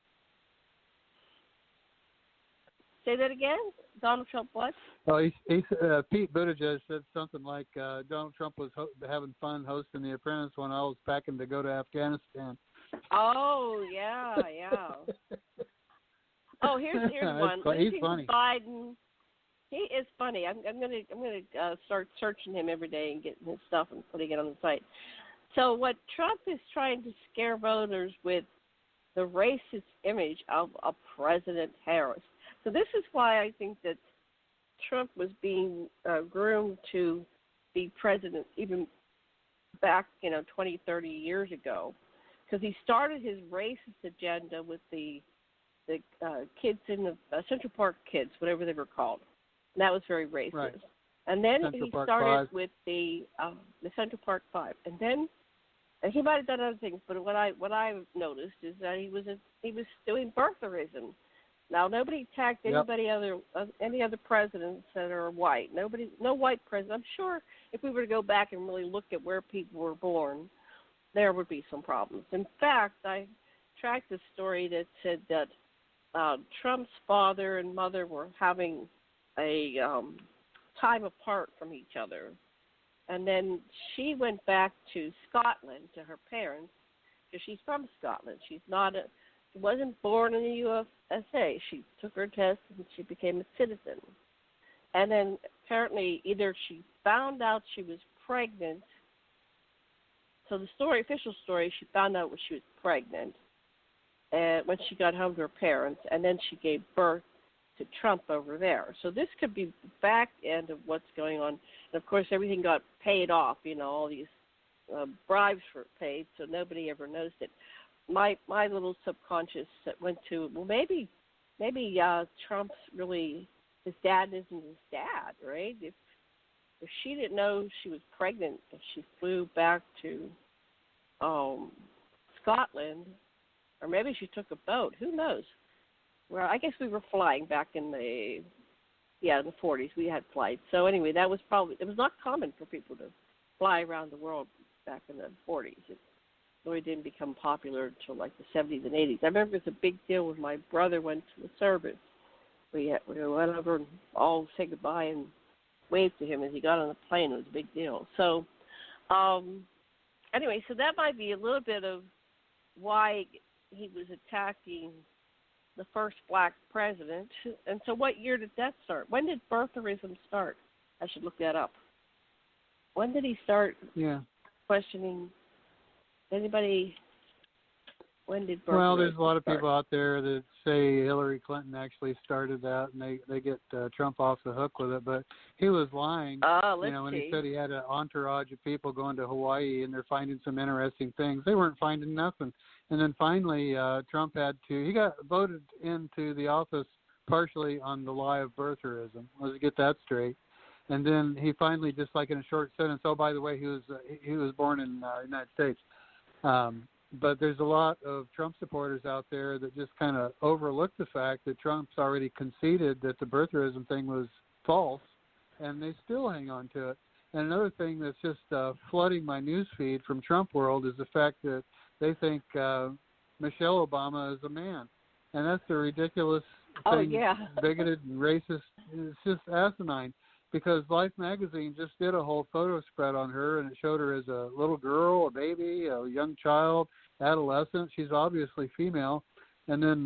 Say that again. Donald Trump what? Well, Pete Buttigieg said something like Donald Trump was having fun hosting The Apprentice when I was packing to go to Afghanistan. Oh yeah. Oh, here's one. He's funny. Biden. He is funny. I'm gonna start searching him every day and getting his stuff and putting it on the site. So what Trump is trying to scare voters with the racist image of President Harris. So this is why I think that Trump was being groomed to be president even back 20, 30 years ago, because he started his racist agenda with the kids in the Central Park kids, whatever they were called. And that was very racist. Right. And then Central he Park started 5. with the Central Park 5. And then he might have done other things, but what I've noticed is that he was doing birtherism. Now nobody attacked any other presidents that are white. No white president. I'm sure if we were to go back and really look at where people were born, there would be some problems. In fact, I tracked a story that said that Trump's father and mother were having a time apart from each other. And then she went back to Scotland to her parents because she's from Scotland. She wasn't born in the USA. She took her test and she became a citizen. And then apparently either she found out she was pregnant. So the official story, she found out when she was pregnant when she got home to her parents, and then she gave birth to Trump over there. So this could be the back end of what's going on. And, of course, everything got paid off. All these bribes were paid, so nobody ever noticed it. My little subconscious went to, well, maybe Trump's really, his dad isn't his dad, right? If she didn't know she was pregnant, if she flew back to Scotland, or maybe she took a boat. Who knows? Well, I guess we were flying back in the 40s. We had flights. So anyway, it was not common for people to fly around the world back in the 40s. really didn't become popular until like the 70s and 80s. I remember it was a big deal when my brother went to the service. We went over and all said goodbye and waved to him as he got on the plane. It was a big deal. So, anyway, so that might be a little bit of why he was attacking the first black president. And so what year did that start? When did birtherism start? I should look that up. When did he start questioning anybody? When did birtherism Well, there's a lot of start? people out there that say Hillary Clinton actually started that, and they get Trump off the hook with it. But he was lying, when he said he had an entourage of people going to Hawaii and they're finding some interesting things. They weren't finding nothing. And then finally, Trump he got voted into the office partially on the lie of birtherism. Let's get that straight. And then he finally, just like in a short sentence, oh, by the way, he was born in the United States. But there's a lot of Trump supporters out there that just kind of overlook the fact that Trump's already conceded that the birtherism thing was false, and they still hang on to it. And another thing that's just flooding my news feed from Trump world is the fact that they think Michelle Obama is a man. And that's a ridiculous thing, bigoted and racist. It's just asinine. Because Life magazine just did a whole photo spread on her, and it showed her as a little girl, a baby, a young child, adolescent. She's obviously female. And then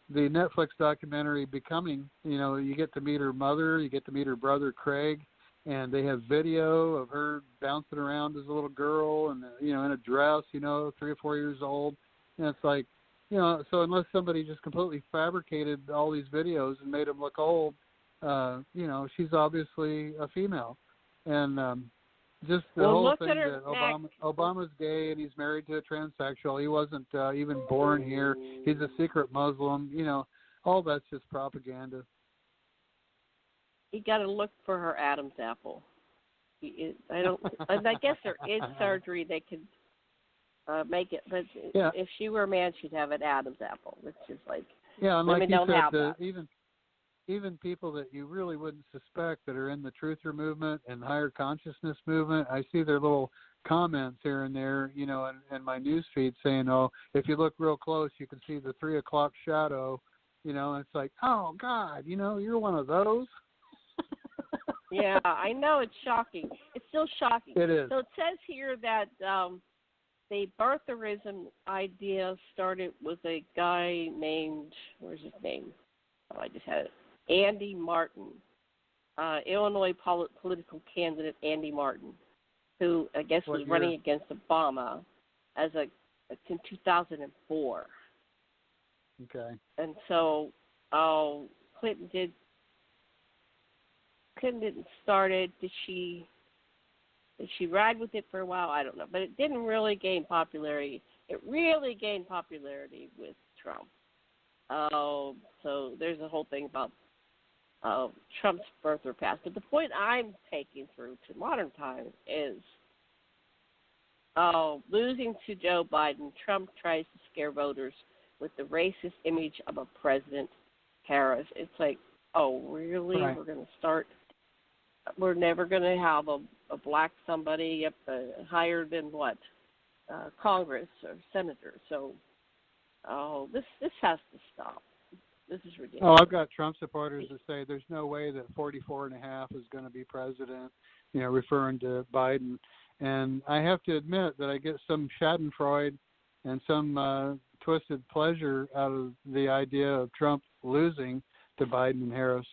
the Netflix documentary Becoming, you get to meet her mother, you get to meet her brother Craig, and they have video of her bouncing around as a little girl and, in a dress, 3 or 4 years old. And it's like, so unless somebody just completely fabricated all these videos and made them look old, she's obviously a female. And just the whole thing that Obama's gay and he's married to a transsexual. He wasn't even born here. He's a secret Muslim. All that's just propaganda. You got to look for her Adam's apple. I guess there is surgery that could make it, but if she were a man, she'd have an Adam's apple, which is like and women like you don't said, have that. Even people that you really wouldn't suspect that are in the truther movement and higher consciousness movement, I see their little comments here and there, in my news feed saying, oh, if you look real close, you can see the 3 o'clock shadow, and it's like, oh, God, you're one of those. Yeah, I know, it's shocking. It's still shocking. It is. So it says here that the birtherism idea started with a guy named, where's his name? Oh, I just had it. Andy Martin, Illinois political candidate Andy Martin, who I guess was running against Obama in 2004. Okay. And so Clinton didn't start it. Did she ride with it for a while? I don't know. But it didn't really gain popularity. It really gained popularity with Trump. So there's a whole thing about Trump's birth or past. But the point I'm taking through to modern times is losing to Joe Biden, Trump tries to scare voters with the racist image of a President Harris. It's like, oh, really? Right. We're never going to have a black somebody higher than what? Congress or senator. So this has to stop. This is ridiculous. Oh, I've got Trump supporters that say there's no way that 44.5 is going to be president, referring to Biden. And I have to admit that I get some schadenfreude and some twisted pleasure out of the idea of Trump losing to Biden and Harris,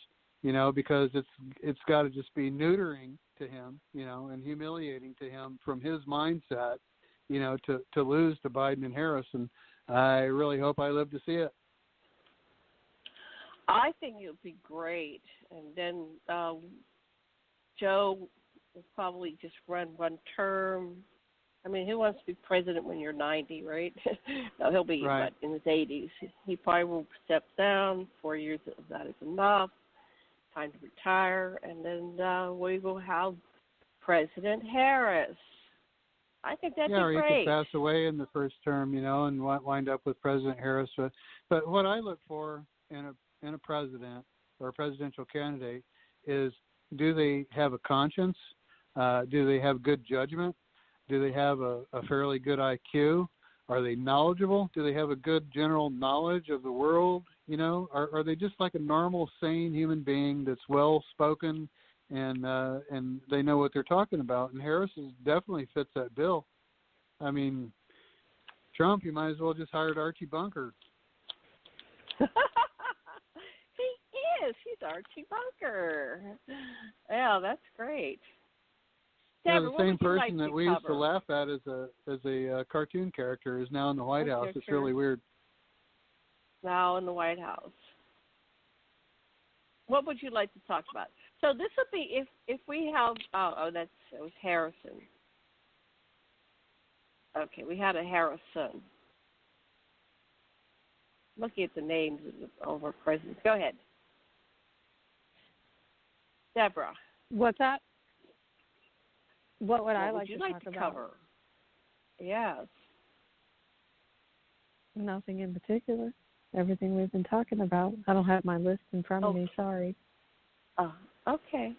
because it's got to just be neutering to him, and humiliating to him from his mindset, to lose to Biden and Harris. And I really hope I live to see it. I think it would be great. And then Joe will probably just run one term. I mean, who wants to be president when you're 90, right? No, he'll be in his 80s. He probably will step down. 4 years of that is enough. Time to retire. And then we will have President Harris. I think that'd be great. Yeah, or he could pass away in the first term, and wind up with President Harris. But what I look for in a president or a presidential candidate is, do they have a conscience? Do they have good judgment? Do they have a fairly good IQ? Are they knowledgeable? Do they have a good general knowledge of the world? You know, are they just like a normal, sane human being that's well spoken and they know what they're talking about? And Harris definitely fits that bill. I mean, Trump, you might as well just hired Archie Bunker. He is. He's Archie Bunker. Yeah, that's great. Debra, The same person like that we used to laugh at as a cartoon character is now in the White House. It's really weird. Now in the White House. What would you like to talk about? So this would be if we have it was Harrison. Okay, we had a Harrison. Looking at the names of our presidents. Go ahead, Debra. What's that? What would I like to talk talk about? Cover? Yes. Nothing in particular. Everything we've been talking about. I don't have my list in front of me. Sorry. Oh, okay.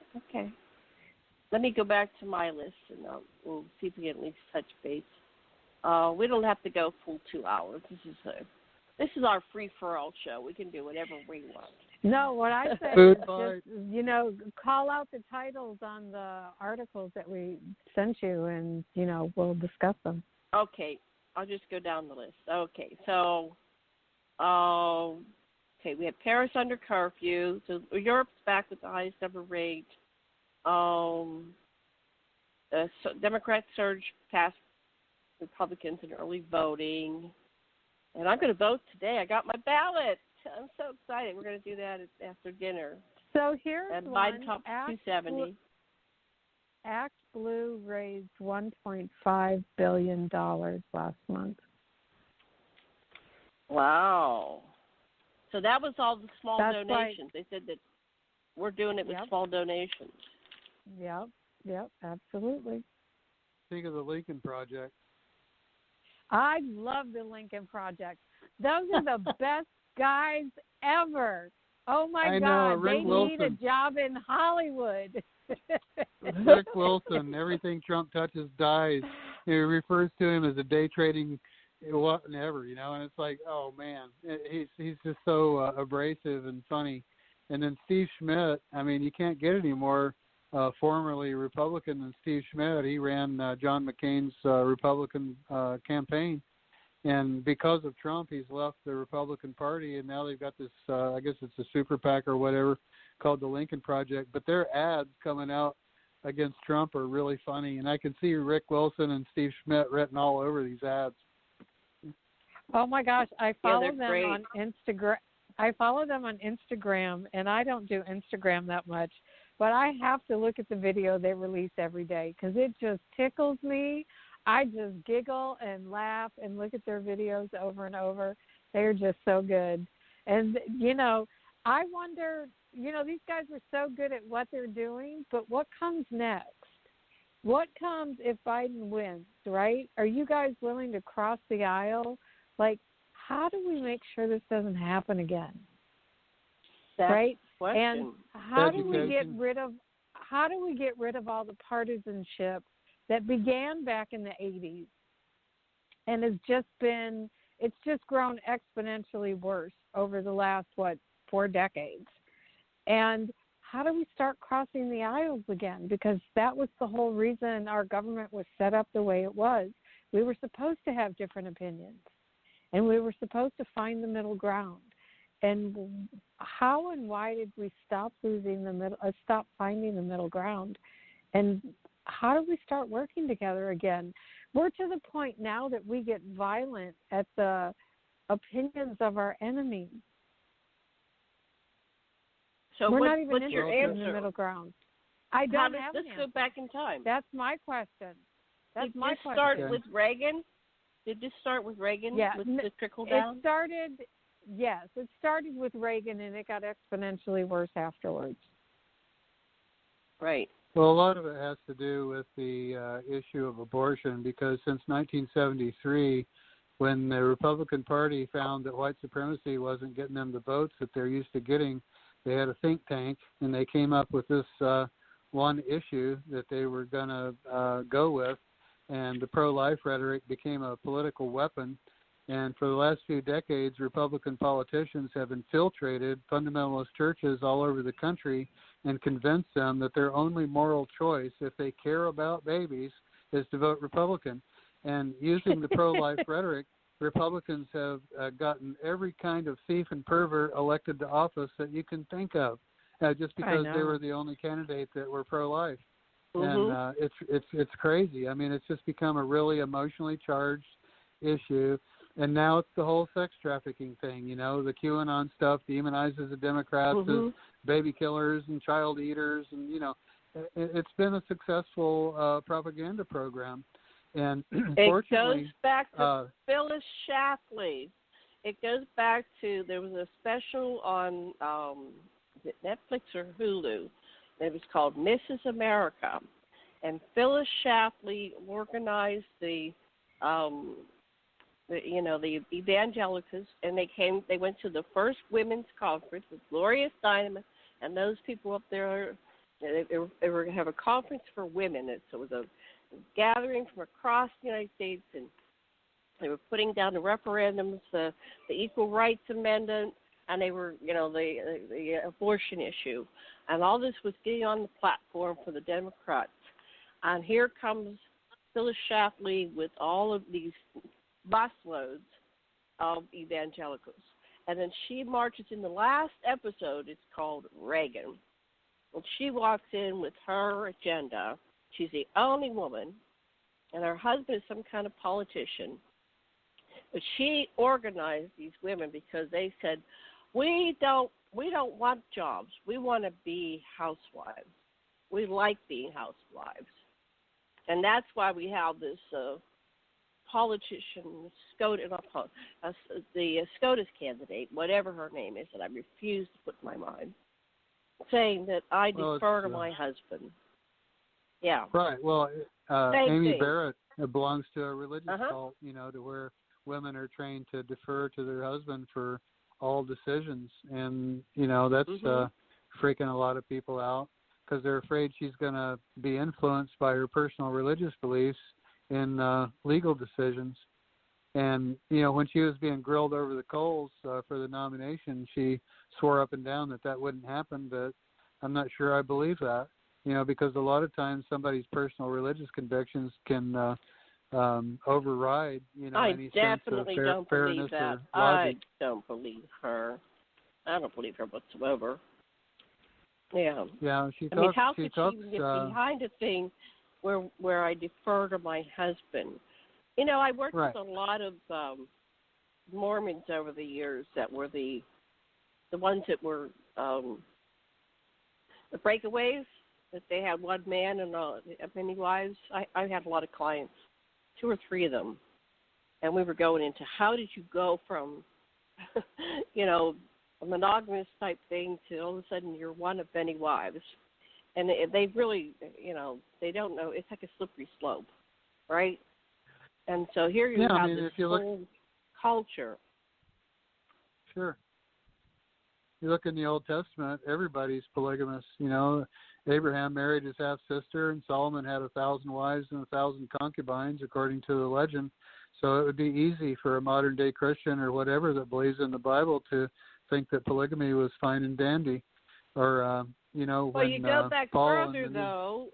Let me go back to my list, and we'll see if we can at least touch base. We don't have to go full 2 hours. This is our free-for-all show. We can do whatever we want. No, what I say is just, call out the titles on the articles that we sent you, and, we'll discuss them. Okay. I'll just go down the list. Okay. So, we have Paris under curfew. So Europe's back with the highest ever rate. Democrats surge past Republicans in early voting. And I'm going to vote today. I got my ballot. I'm so excited. We're going to do that after dinner. So here's and one. Biden tops 270. Act Blue raised $1.5 billion last month. Wow. So that was all the small donations. Right. They said that we're doing it with small donations. Yep, absolutely. Think of the Lincoln Project. I love the Lincoln Project. Those are the best guys ever. Oh, my God. They need a job in Hollywood. Rick Wilson, everything Trump touches dies. He refers to him as a day trading whatever, and it's like, oh, man. He's just so abrasive and funny. And then Steve Schmidt, I mean, you can't get any more formerly Republican than Steve Schmidt. He ran John McCain's Republican campaign. And because of Trump, he's left the Republican Party, and now they've got this, I guess it's a super PAC or whatever, called the Lincoln Project. But their ads coming out against Trump are really funny. And I can see Rick Wilson and Steve Schmidt written all over these ads. Oh, my gosh. I follow them great. on Instagram. And I don't do Instagram that much. But I have to look at the video they release every day because it just tickles me. I just giggle and laugh and look at their videos over and over. They're just so good. And, I wonder, these guys are so good at what they're doing, but what comes next? What comes if Biden wins, right? Are you guys willing to cross the aisle? Like, how do we make sure this doesn't happen again? Right? Question. And how do we get rid of all the partisanship that began back in the 80s and it's just grown exponentially worse over the last, 4 decades. And how do we start crossing the aisles again? Because that was the whole reason our government was set up the way it was. We were supposed to have different opinions, and we were supposed to find the middle ground. And how and why did we stop finding the middle ground? And how do we start working together again? We're to the point now that we get violent at the opinions of our enemies. So we're not even what's your interested answer? in the middle ground. I don't have an answer. Let's go back in time. That's my question. Did this start with Reagan? Did this start with Reagan? Yeah. With the trickle down? It started with Reagan, and it got exponentially worse afterwards. Right. Well, a lot of it has to do with the issue of abortion, because since 1973, when the Republican Party found that white supremacy wasn't getting them the votes that they're used to getting, they had a think tank, and they came up with this one issue that they were going to go with, and the pro-life rhetoric became a political weapon. And for the last few decades, Republican politicians have infiltrated fundamentalist churches all over the country and convinced them that their only moral choice, if they care about babies, is to vote Republican. And using the pro-life rhetoric, Republicans have gotten every kind of thief and pervert elected to office that you can think of, just because they were the only candidate that were pro-life. And it's crazy. I mean, it's just become a really emotionally charged issue. And now it's the whole sex trafficking thing. You know, the QAnon stuff demonizes the Democrats as baby killers and child eaters. And, you know, it's been a successful propaganda program. And fortunately, it goes back to Phyllis Schlafly. It goes back to, there was a special on Netflix or Hulu. It was called Mrs. America. And Phyllis Schlafly organized the evangelicals, and they went to the first women's conference with Gloria Steinem and those people up there. They were going to have a conference for women. So it was a gathering from across the United States, and they were putting down the referendums, the Equal Rights Amendment, and they were, the abortion issue. And all this was getting on the platform for the Democrats. And here comes Phyllis Schlafly with all of these busloads of evangelicals. And then she marches in the last episode. It's called Reagan. And she walks in with her agenda. She's the only woman, and her husband is some kind of politician. But she organized these women because they said, we don't want jobs. We want to be housewives. We like being housewives. And that's why we have this politician, the SCOTUS candidate, whatever her name is, that I refuse to put in my mind, saying that I defer to my husband. Yeah. Right. Well, Amy thing. Barrett belongs to a religious cult, to where women are trained to defer to their husband for all decisions. And, that's freaking a lot of people out because they're afraid she's going to be influenced by her personal religious beliefs in legal decisions. And, when she was being grilled over the coals for the nomination, she swore up and down that wouldn't happen, but I'm not sure I believe that. Because a lot of times somebody's personal religious convictions can override, any sense of fairness or logic. I don't believe her. I don't believe her whatsoever. Yeah. Yeah, how could she even get behind a thing where I defer to my husband? I worked with a lot of Mormons over the years that were the ones that were the breakaways. That they had one man and many wives. I had a lot of clients, 2 or 3 of them, and we were going into how did you go from, a monogamous type thing to all of a sudden you're one of many wives, and they really, they don't know. It's like a slippery slope, right? And so here you have this whole culture. Sure. You look in the Old Testament, everybody's polygamous. Abraham married his half-sister, and Solomon had 1,000 wives and 1,000 concubines, according to the legend. So it would be easy for a modern-day Christian or whatever that believes in the Bible to think that polygamy was fine and dandy. Or, Well, you go back further, though.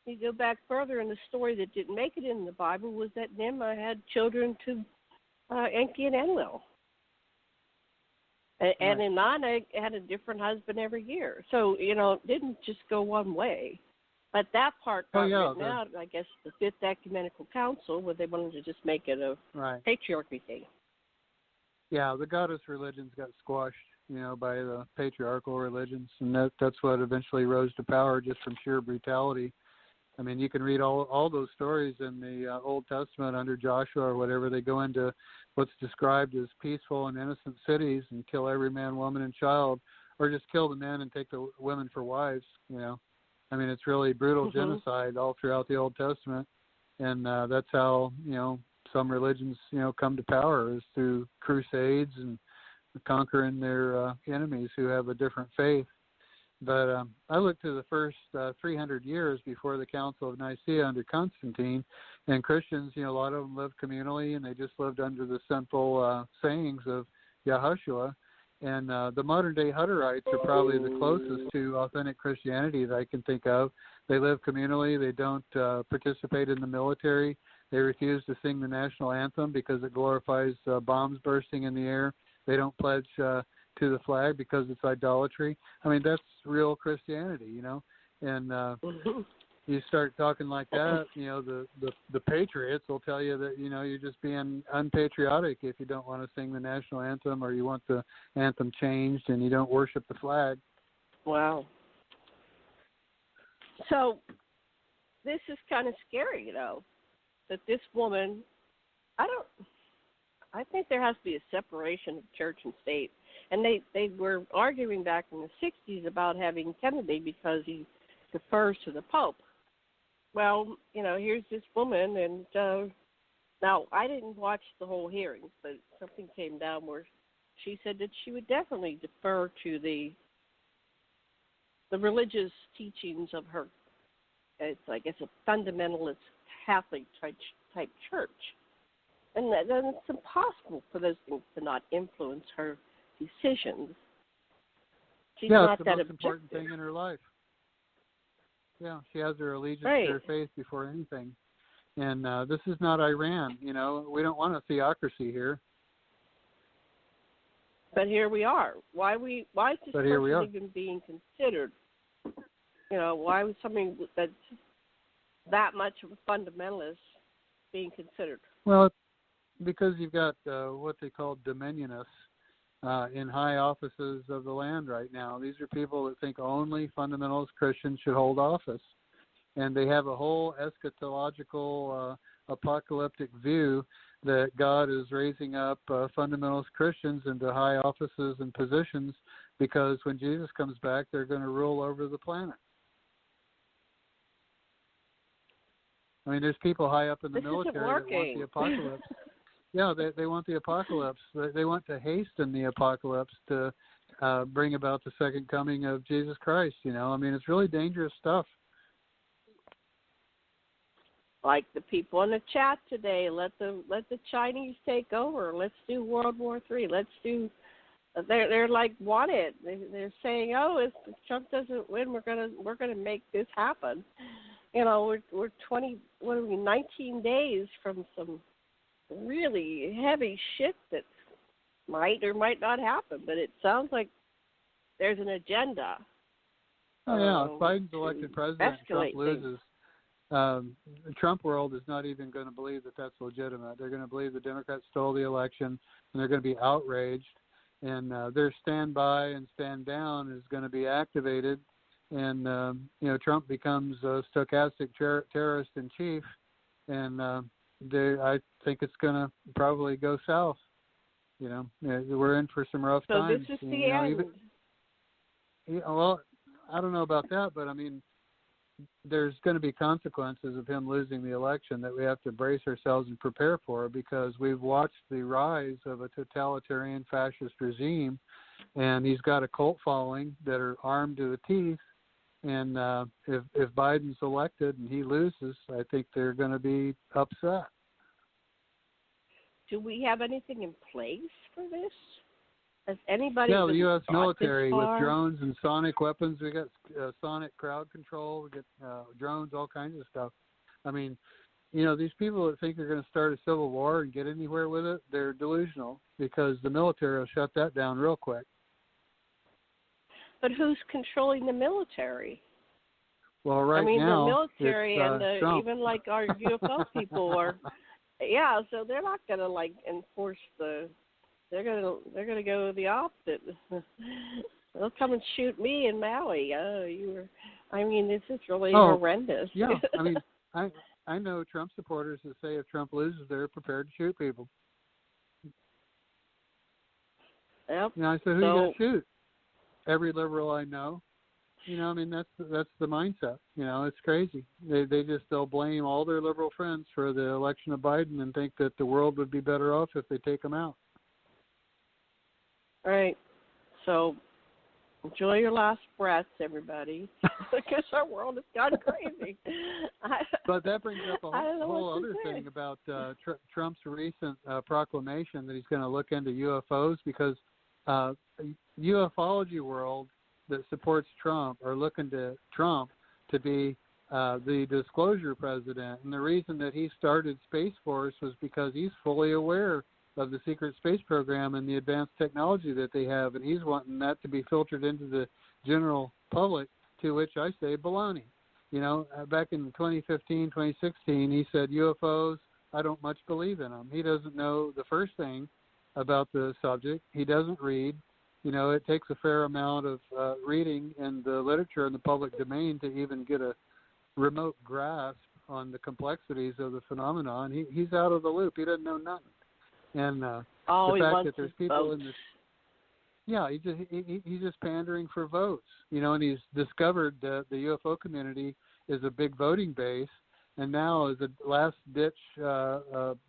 You go back further, and the story that didn't make it in the Bible was that Nimrod had children to Enki and Enlil. And Inanna had a different husband every year. So, it didn't just go one way. But that part got written out, I guess, the Fifth Ecumenical Council, where they wanted to just make it a patriarchy thing. Yeah, the goddess religions got squashed, by the patriarchal religions. And that's what eventually rose to power just from sheer brutality. I mean, you can read all those stories in the Old Testament under Joshua or whatever. They go into what's described as peaceful and innocent cities and kill every man, woman, and child, or just kill the men and take the women for wives. I mean, it's really brutal genocide all throughout the Old Testament, and that's how some religions come to power, is through crusades and conquering their enemies who have a different faith. But I looked to the first 300 years before the Council of Nicaea under Constantine, and Christians, a lot of them lived communally, and they just lived under the simple sayings of Yahushua. And the modern-day Hutterites are probably the closest to authentic Christianity that I can think of. They live communally. They don't participate in the military. They refuse to sing the national anthem because it glorifies bombs bursting in the air. They don't pledge to the flag because it's idolatry. I mean, that's real Christianity, And you start talking like that, the patriots will tell you that, you're just being unpatriotic if you don't want to sing the national anthem or you want the anthem changed and you don't worship the flag. Wow. So this is kind of scary, that this woman, I think there has to be a separation of church and state. And they were arguing back in the 60s about having Kennedy because he defers to the Pope. Well, here's this woman, and now I didn't watch the whole hearing, but something came down where she said that she would definitely defer to the religious teachings of her, it's I guess a fundamentalist Catholic type church. And then it's impossible for those things to not influence her decisions. She's not it's the that most objective. important thing in her life. Yeah, she has her allegiance Right. to her faith before anything. And this is not Iran. We don't want a theocracy here. But here we are. Why is this person even being considered? Why was something that's that much of a fundamentalist being considered? Well, because you've got what they call dominionists in high offices of the land right now. These are people that think only fundamentalist Christians should hold office. And they have a whole eschatological apocalyptic view that God is raising up fundamentalist Christians into high offices and positions because when Jesus comes back, they're going to rule over the planet. I mean, there's people high up in the military that want the apocalypse. Yeah, they want the apocalypse. They want to hasten the apocalypse to bring about the second coming of Jesus Christ. I mean, it's really dangerous stuff. Like the people in the chat today, let the Chinese take over. Let's do World War III. Let's do. They're like want it. They're saying, if Trump doesn't win, we're gonna make this happen. We're 19 days from some really heavy shit that might or might not happen, but it sounds like there's an agenda. Oh yeah, if Biden's elected president, Trump loses. The Trump world is not even going to believe that that's legitimate. They're going to believe the Democrats stole the election, and they're going to be outraged. And their stand by and stand down is going to be activated, and Trump becomes a stochastic terrorist in chief, and I think it's going to probably go south. We're in for some rough times. So this is the end. Well, I don't know about that, but I mean, there's going to be consequences of him losing the election that we have to brace ourselves and prepare for, because we've watched the rise of a totalitarian fascist regime, and he's got a cult following that are armed to the teeth. And if Biden's elected and he loses, I think they're going to be upset. Do we have anything in place for this? Has anybody? Yeah, the U.S. military with drones and sonic weapons. We got sonic crowd control. We got drones, all kinds of stuff. I mean, these people that think they're going to start a civil war and get anywhere with it, they're delusional, because the military will shut that down real quick. But who's controlling the military? Well, now, the military it's, and even like our UFO people are. Yeah, so they're not going to enforce the. They're gonna go the opposite. They'll come and shoot me in Maui. This is really horrendous. Yeah, I mean, I know Trump supporters that say if Trump loses, they're prepared to shoot people. Yep. I said, who you gonna shoot? Every liberal I know. That's the mindset. It's crazy. They'll blame all their liberal friends for the election of Biden and think that the world would be better off if they take him out. Right. So Enjoy your last breaths, everybody, because our world has gone crazy. But that brings up a whole other say. thing about Trump's recent proclamation that he's going to look into UFOs, because ufology world that supports Trump are looking to Trump to be the disclosure president. And the reason that he started Space Force was because he's fully aware of the secret space program and the advanced technology that they have, and he's wanting that to be filtered into the general public, to which I say baloney. You know, back in 2015, 2016, he said UFOs, I don't much believe in them. He doesn't know the first thing about the subject. He doesn't read. You know, it takes a fair amount of reading in the literature in the public domain to even get a remote grasp on the complexities of the phenomenon. He's out of the loop. He doesn't know nothing. And the fact that there's people in this, he's just pandering for votes, you know, and he's discovered that the UFO community is a big voting base, and now as a last-ditch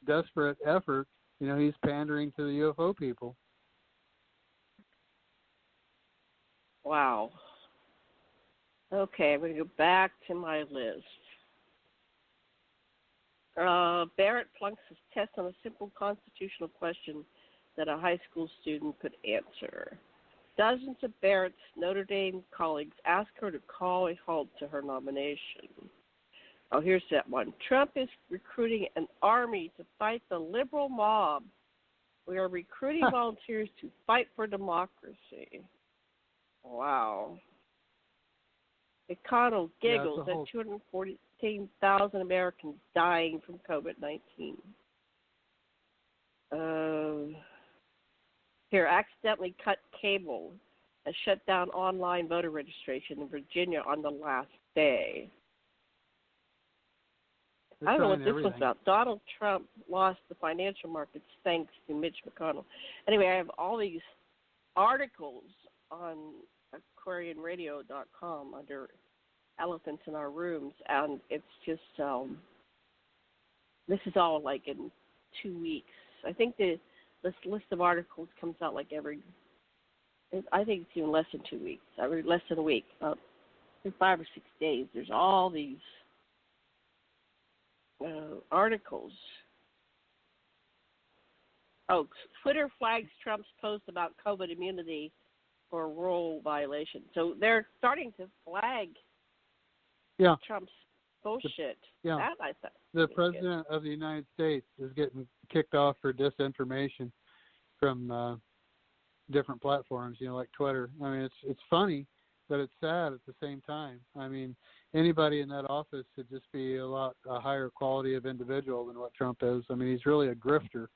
desperate effort, you know, he's pandering to the UFO people. Wow. Okay, I'm going to go back to my list. Barrett flunks his test on a simple constitutional question that a high school student could answer. Dozens of Barrett's Notre Dame colleagues asked her to call a halt to her nomination. Oh, here's that one. Trump is recruiting an army to fight the liberal mob. We are recruiting volunteers to fight for democracy. Wow. McConnell giggles at 214,000 Americans dying from COVID-19. Here, accidentally cut cable and shut down online voter registration in Virginia on the last day. I don't know what this one's about. Donald Trump lost the financial markets thanks to Mitch McConnell. Anyway, I have all these articles on AquarianRadio.com under Elephants in Our Rooms, and it's just, this is all like in 2 weeks. I think this list of articles comes out like I think it's even less than 2 weeks, less than a week, 5 or 6 days. There's all these articles. Oh, Twitter flags Trump's post about COVID immunity for a rule violation. So they're starting to flag Trump's bullshit. That I thought the President of the United States is getting kicked off for disinformation from different platforms, you know, like Twitter. I mean, it's funny, but it's sad at the same time. I mean, anybody in that office should just be a higher quality of individual than what Trump is. I mean, he's really a grifter.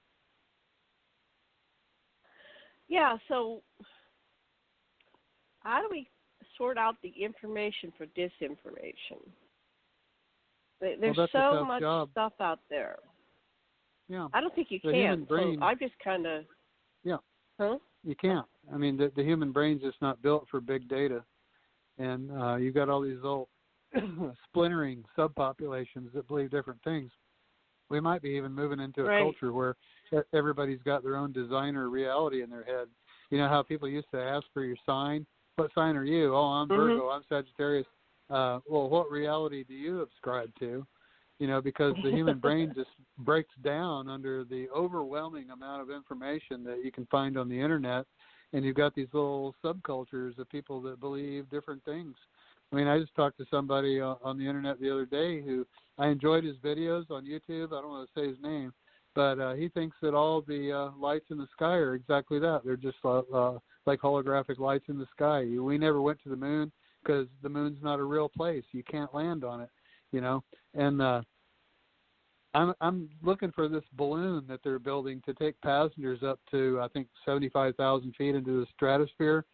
Yeah, so how do we sort out the information for disinformation? There's so much stuff out there. Yeah. I don't think you the can. Human brain, so I just kind of. Yeah. Huh? You can't. I mean, the human brain's just not built for big data, and you've got all these little splintering subpopulations that believe different things. We might be even moving into a culture where everybody's got their own designer reality in their head. You know how people used to ask for your sign? What sign are you? Oh, I'm Virgo. I'm Sagittarius. Well, what reality do you subscribe to? You know, because the human brain just breaks down under the overwhelming amount of information that you can find on the internet, and you've got these little subcultures of people that believe different things. I mean, I just talked to somebody on the internet the other day who I enjoyed his videos on YouTube. I don't want to say his name, but he thinks that all the lights in the sky are exactly that. They're just like holographic lights in the sky. We never went to the moon because the moon's not a real place. You can't land on it, you know. And I'm looking for this balloon that they're building to take passengers up to, I think, 75,000 feet into the stratosphere,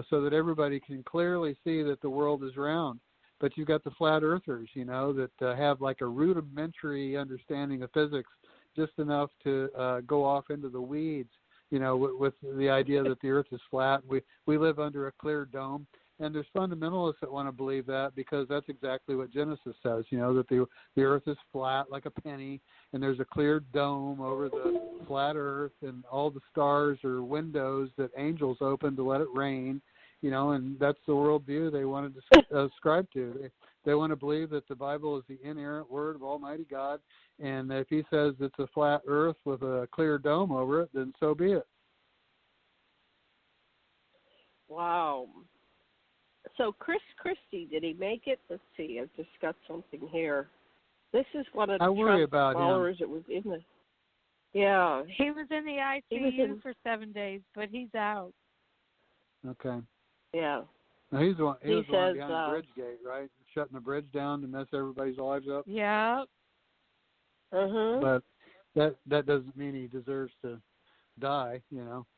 so that everybody can clearly see that the world is round. But you've got the flat earthers, you know, that have like a rudimentary understanding of physics, just enough to go off into the weeds, you know, with the idea that the earth is flat. We live under a clear dome. And there's fundamentalists that want to believe that because that's exactly what Genesis says, you know, that the earth is flat like a penny and there's a clear dome over the flat earth and all the stars are windows that angels open to let it rain. and that's the worldview they want to ascribe to. They want to believe that the Bible is the inerrant word of Almighty God, and if he says it's a flat earth with a clear dome over it, then so be it. Wow. So Chris Christie, did he make it? Let's see, I've just got something here. This is one of the Trump followers that was in the... Yeah. He was in the ICU for 7 days, but he's out. Okay. Yeah. Now he was the one behind Bridgegate, right? Shutting the bridge down to mess everybody's lives up. Yeah. But that doesn't mean he deserves to die,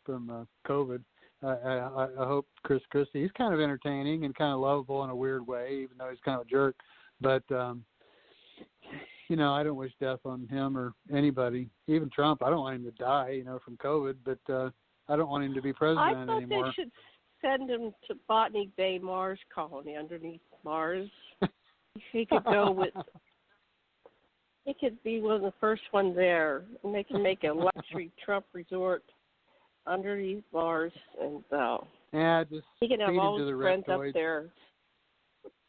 from COVID. I hope Chris Christie, he's kind of entertaining and kind of lovable in a weird way, even though he's kind of a jerk. But, I don't wish death on him or anybody, even Trump. I don't want him to die, from COVID, but I don't want him to be president anymore. I thought they should send him to Botany Bay Mars colony underneath Mars. He could go with... He could be one of the first ones there, and they can make a luxury Trump resort underneath Mars, and just he can have all his friends reptoids up there.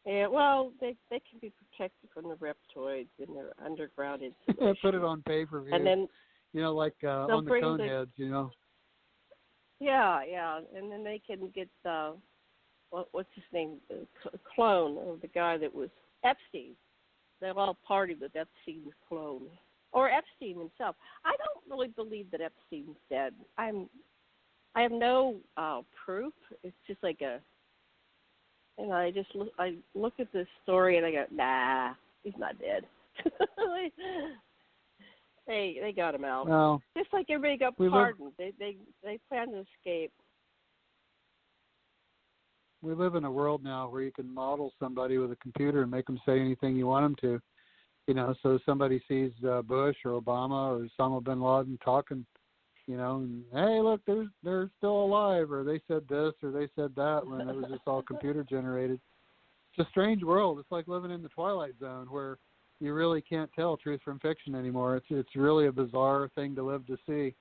Yeah, well, they can be protected from the reptoids in their underground installation. Put it on pay-per-view, and then like on the Coneheads, Yeah, and then they can get what's his name, the clone of the guy that was Epstein. They'll all party with Epstein's clone. Or Epstein himself. I don't really believe that Epstein's dead. I have no proof. It's just like I look at this story and I go, nah, he's not dead. They got him out. Well, just like everybody got pardoned. They plan to escape. We live in a world now where you can model somebody with a computer and make them say anything you want them to. So somebody sees Bush or Obama or Osama bin Laden talking, and hey, look, they're still alive, or they said this or they said that, when it was just all computer generated. It's a strange world. It's like living in the Twilight Zone where you really can't tell truth from fiction anymore. It's really a bizarre thing to live to see.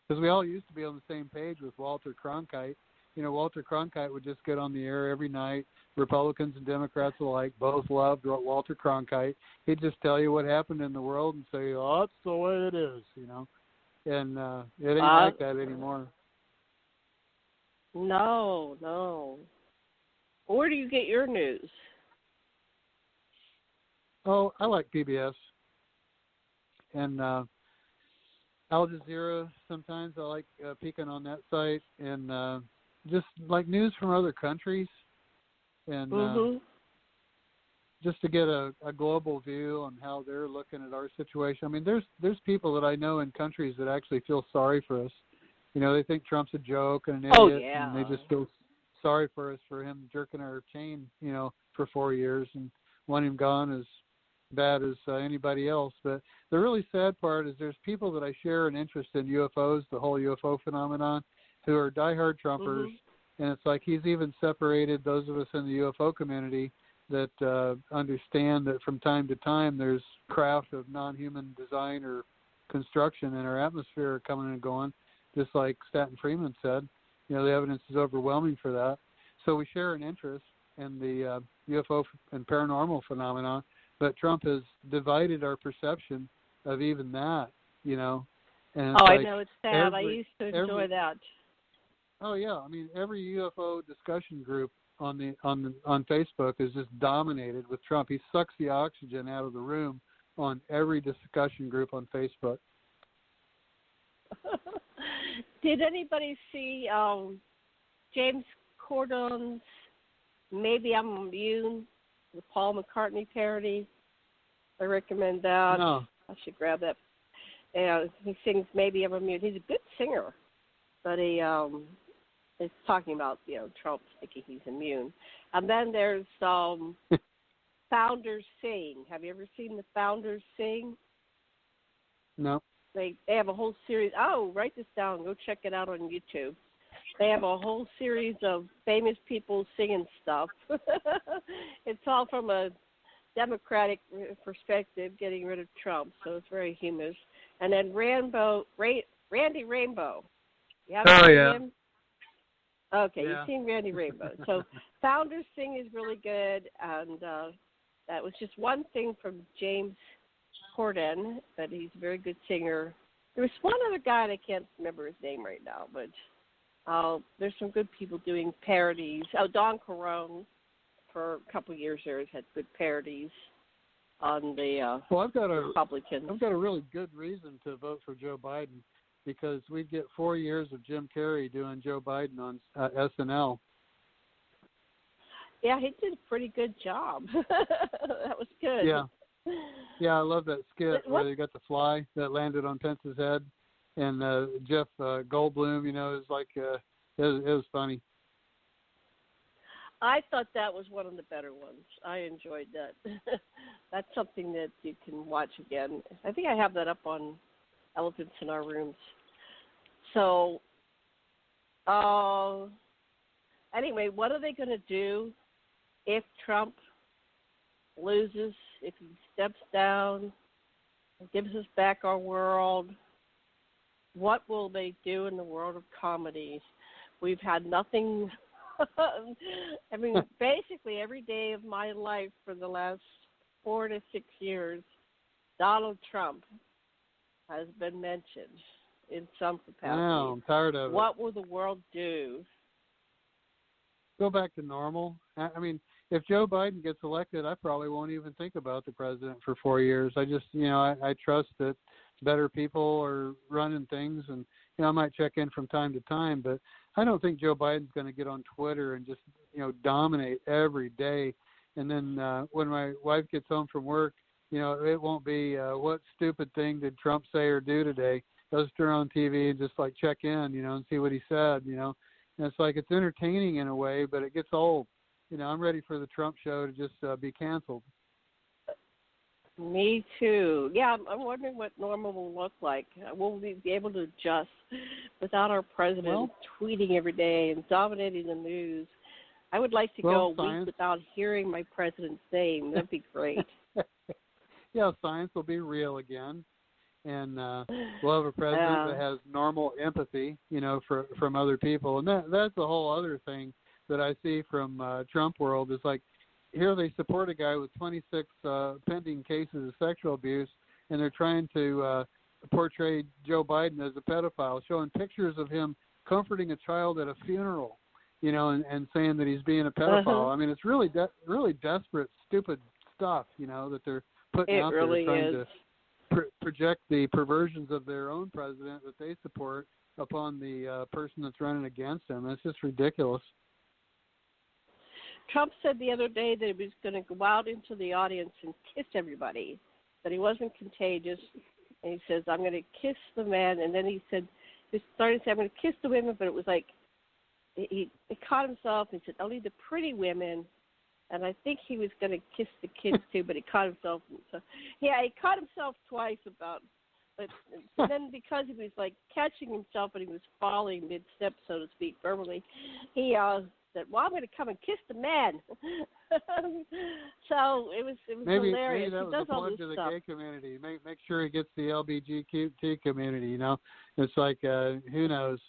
Because we all used to be on the same page with Walter Cronkite. Walter Cronkite would just get on the air every night. Republicans and Democrats alike both loved Walter Cronkite. He'd just tell you what happened in the world and say, oh, that's the way it is, And it ain't like that anymore. No. Where do you get your news? Oh, I like PBS. And Al Jazeera, sometimes I like peeking on that site. And just like news from other countries, and just to get a global view on how they're looking at our situation. I mean, there's people that I know in countries that actually feel sorry for us. They think Trump's a joke and an idiot, and they just feel sorry for us for him jerking our chain, for 4 years and want him gone as bad as anybody else. But the really sad part is there's people that I share an interest in UFOs, the whole UFO phenomenon, who are diehard Trumpers, and it's like he's even separated those of us in the UFO community that understand that from time to time there's craft of non-human design or construction in our atmosphere coming and going, just like Stanton Friedman said. The evidence is overwhelming for that. So we share an interest in the UFO and paranormal phenomenon, but Trump has divided our perception of even that, And I know, it's sad. I used to enjoy that. Oh yeah, I mean every UFO discussion group on Facebook is just dominated with Trump. He sucks the oxygen out of the room on every discussion group on Facebook. Did anybody see James Corden's "Maybe I'm Immune," the Paul McCartney parody? I recommend that. No. I should grab that. And he sings "Maybe I'm Immune." He's a good singer, but he is talking about Trump thinking he's immune. And then there's Founders Sing. Have you ever seen the Founders Sing? No. They have a whole series. Oh, write this down. Go check it out on YouTube. They have a whole series of famous people singing stuff. It's all from a Democratic perspective, getting rid of Trump. So it's very humorous. And then Randy Rainbow. You haven't seen him? Okay, Yeah. you've seen Randy Rainbow. So Founders Thing is really good, and that was just one thing from James Corden, that he's a very good singer. There was one other guy, and I can't remember his name right now, but there's some good people doing parodies. Oh, Don Corone, for a couple of years there, has had good parodies on the Republicans. I've got a really good reason to vote for Joe Biden, because we'd get 4 years of Jim Carrey doing Joe Biden on SNL. Yeah, he did a pretty good job. That was good. Yeah, I love that skit where they got the fly that landed on Pence's head, and Jeff Goldblum, it was like it was funny. I thought that was one of the better ones. I enjoyed that. That's something that you can watch again. I think I have that up on Elephants in Our Rooms. So, anyway, what are they going to do if Trump loses, if he steps down, gives us back our world? What will they do in the world of comedy? We've had nothing. I mean, basically every day of my life for the last 4 to 6 years, Donald Trump has been mentioned in some capacity. No, I'm tired of it. What will the world do? Go back to normal. I mean, if Joe Biden gets elected, I probably won't even think about the president for 4 years. I just, I trust that better people are running things, and, I might check in from time to time, but I don't think Joe Biden's going to get on Twitter and just, dominate every day. And then when my wife gets home from work, it won't be what stupid thing did Trump say or do today. They'll just turn on TV and just like check in, and see what he said, And it's like it's entertaining in a way, but it gets old. I'm ready for the Trump show to just be canceled. Me too. Yeah, I'm wondering what normal will look like. Will we be able to adjust without our president tweeting every day and dominating the news? I would like to go a week without hearing my president's name. That'd be great. Yeah, science will be real again, and we'll have a president that has normal empathy, from other people. And that's a whole other thing that I see from Trump world is like, here they support a guy with 26 pending cases of sexual abuse, and they're trying to portray Joe Biden as a pedophile, showing pictures of him comforting a child at a funeral, and saying that he's being a pedophile. I mean, it's really really desperate, stupid stuff, that they're putting out really there, trying to project the perversions of their own president that they support upon the person that's running against him. It's just ridiculous. Trump said the other day that he was going to go out into the audience and kiss everybody, that he wasn't contagious. And he says, I'm going to kiss the men. And then he started to say, I'm going to kiss the women, but it was like he caught himself and he said, only the pretty women. And I think he was going to kiss the kids too, but he caught himself. So, he caught himself twice but then because he was like catching himself and he was falling mid-step, so to speak, verbally, he said, well, I'm going to come and kiss the men. So it was hilarious. Maybe that was a plug to the gay community. Make sure he gets the LGBTQ community, It's like, who knows?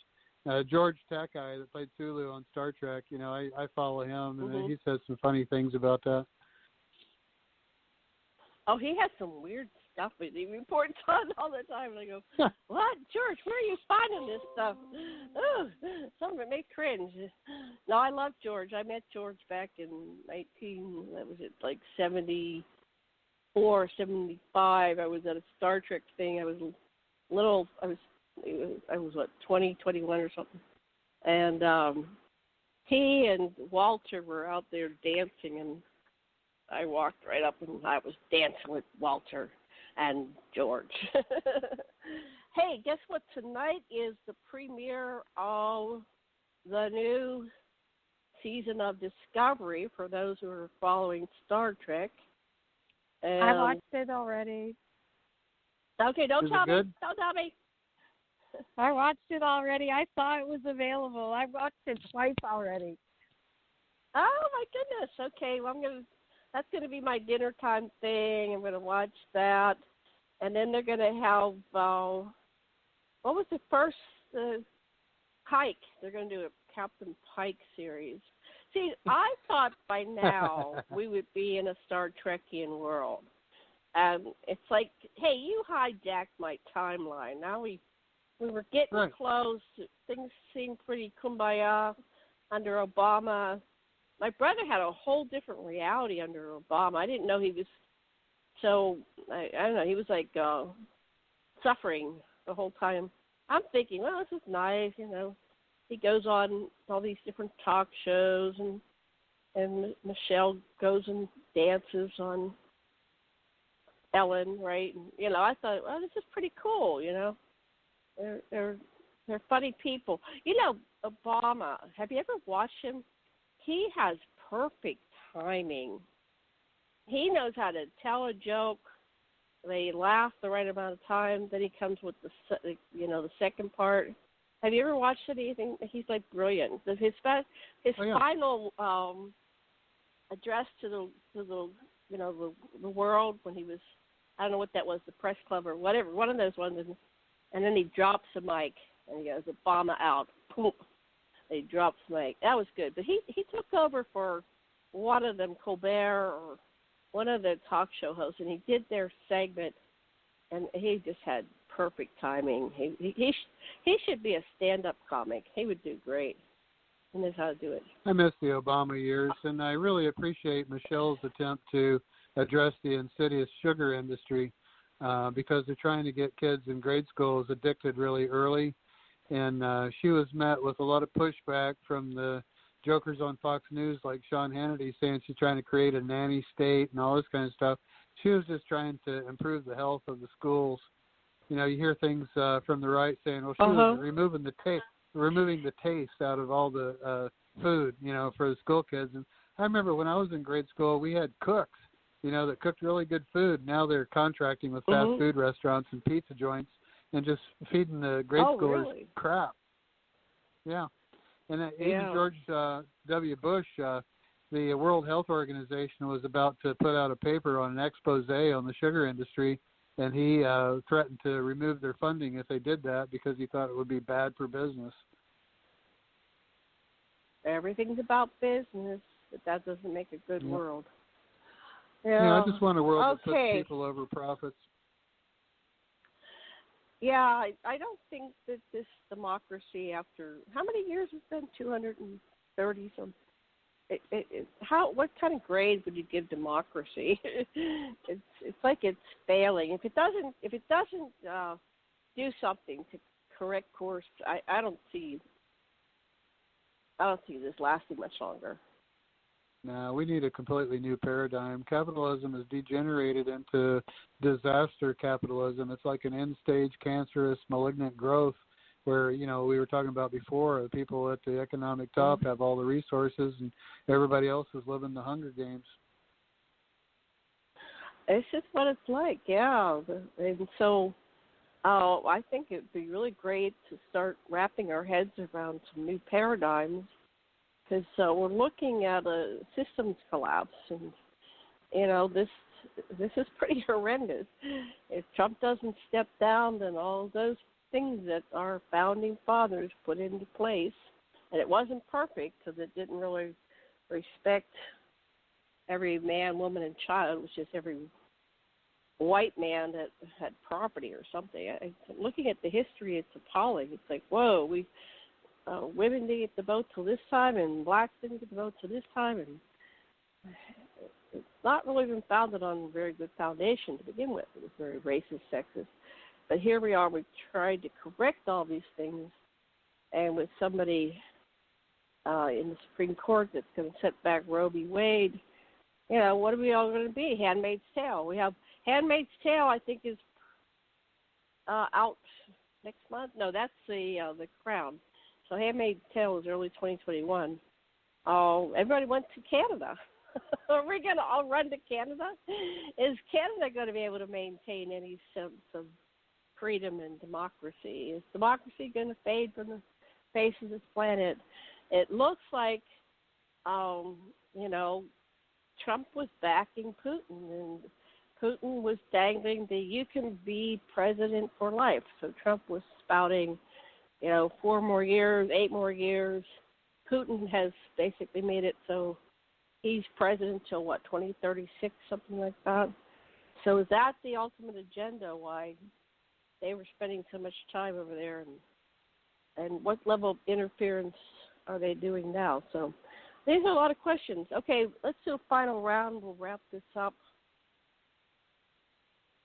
George Takei that played Sulu on Star Trek, I follow him, and he says some funny things about that. Oh, he has some weird stuff. He reports on all the time, and I go, what, George, where are you finding this stuff? Oh, some of it makes cringe. No, I love George. I met George back in 74, 75. I was at a Star Trek thing. I was what, 20, 21 or something. And he and Walter were out there dancing, and I walked right up and I was dancing with Walter and George. Hey, guess what? Tonight is the premiere of the new season of Discovery for those who are following Star Trek. And I watched it already. Okay, don't tell me. Good? Don't tell me. I watched it already. I saw it was available. I watched it twice already. Oh, my goodness. Okay, well, that's going to be my dinner time thing. I'm going to watch that. And then they're going to have, what was the first hike? They're going to do a Captain Pike series. See, I thought by now we would be in a Star Trekian world. It's like, hey, you hijacked my timeline. Now we were getting close. Things seemed pretty kumbaya under Obama. My brother had a whole different reality under Obama. I didn't know he was so, I don't know, he was like suffering the whole time. I'm thinking, well, this is nice, you know. He goes on all these different talk shows, and Michelle goes and dances on Ellen, right? And, you know, I thought, well, this is pretty cool, you know. They're funny people. You know, Obama, have you ever watched him? He has perfect timing. He knows how to tell a joke. They laugh the right amount of time. Then he comes with the second part. Have you ever watched anything? He's like brilliant. His final address to the world when he was, I don't know what that was, the press club or whatever, one of those ones, and then he drops the mic and he goes, Obama out. Boom. He drops the mic. That was good. But he took over for one of them, Colbert or one of the talk show hosts, and he did their segment, and he just had perfect timing. He should be a stand-up comic. He would do great. He knows how to do it. I miss the Obama years, and I really appreciate Michelle's attempt to address the insidious sugar industry because they're trying to get kids in grade schools addicted really early. And she was met with a lot of pushback from the jokers on Fox News like Sean Hannity saying she's trying to create a nanny state and all this kind of stuff. She was just trying to improve the health of the schools. You know, you hear things from the right saying, well, she was removing the taste out of all the food, you know, for the school kids. And I remember when I was in grade school, we had cooks, you know, that cooked really good food. Now they're contracting with fast food restaurants and pizza joints and just feeding the grade schoolers crap. Yeah. And even George W. Bush, the World Health Organization was about to put out a paper on an expose on the sugar industry, and he threatened to remove their funding if they did that because he thought it would be bad for business. Everything's about business, but that doesn't make a good world. Yeah, I just want a world that puts people over profits. Yeah, I don't think that this democracy, after how many years has it been? 230 some. What kind of grade would you give democracy? It's like it's failing. If it doesn't do something to correct course, I don't see this lasting much longer. No, we need a completely new paradigm. Capitalism has degenerated into disaster capitalism. It's like an end-stage cancerous, malignant growth where, you know, we were talking about before, the people at the economic top have all the resources and everybody else is living the Hunger Games. It's just what it's like, yeah. And so I think it would be really great to start wrapping our heads around some new paradigms. Because we're looking at a systems collapse, and you know this is pretty horrendous. If Trump doesn't step down, then all those things that our founding fathers put into place, and it wasn't perfect because it didn't really respect every man, woman, and child. It was just every white man that had property or something. Looking at the history, it's appalling. It's like, whoa, women didn't get the vote till this time, and blacks didn't get the vote till this time, and it's not really been founded on a very good foundation to begin with. It was very racist, sexist. But here we are, we've tried to correct all these things, and with somebody in the Supreme Court that's going to set back Roe v. Wade, you know, what are we all going to be? Handmaid's Tale. We have Handmaid's Tale, I think, is out next month. No, that's the Crown. So Handmaid's Tale is early 2021. Everybody went to Canada. Are we going to all run to Canada? Is Canada going to be able to maintain any sense of freedom and democracy? Is democracy going to fade from the face of this planet? It looks like, you know, Trump was backing Putin, and Putin was dangling the you can be president for life. So Trump was spouting, you know, 4 more years, 8 more years. Putin has basically made it so he's president till, 2036, something like that. So is that the ultimate agenda, why they were spending so much time over there, and what level of interference are they doing now? So these are a lot of questions. Okay, let's do a final round. We'll wrap this up.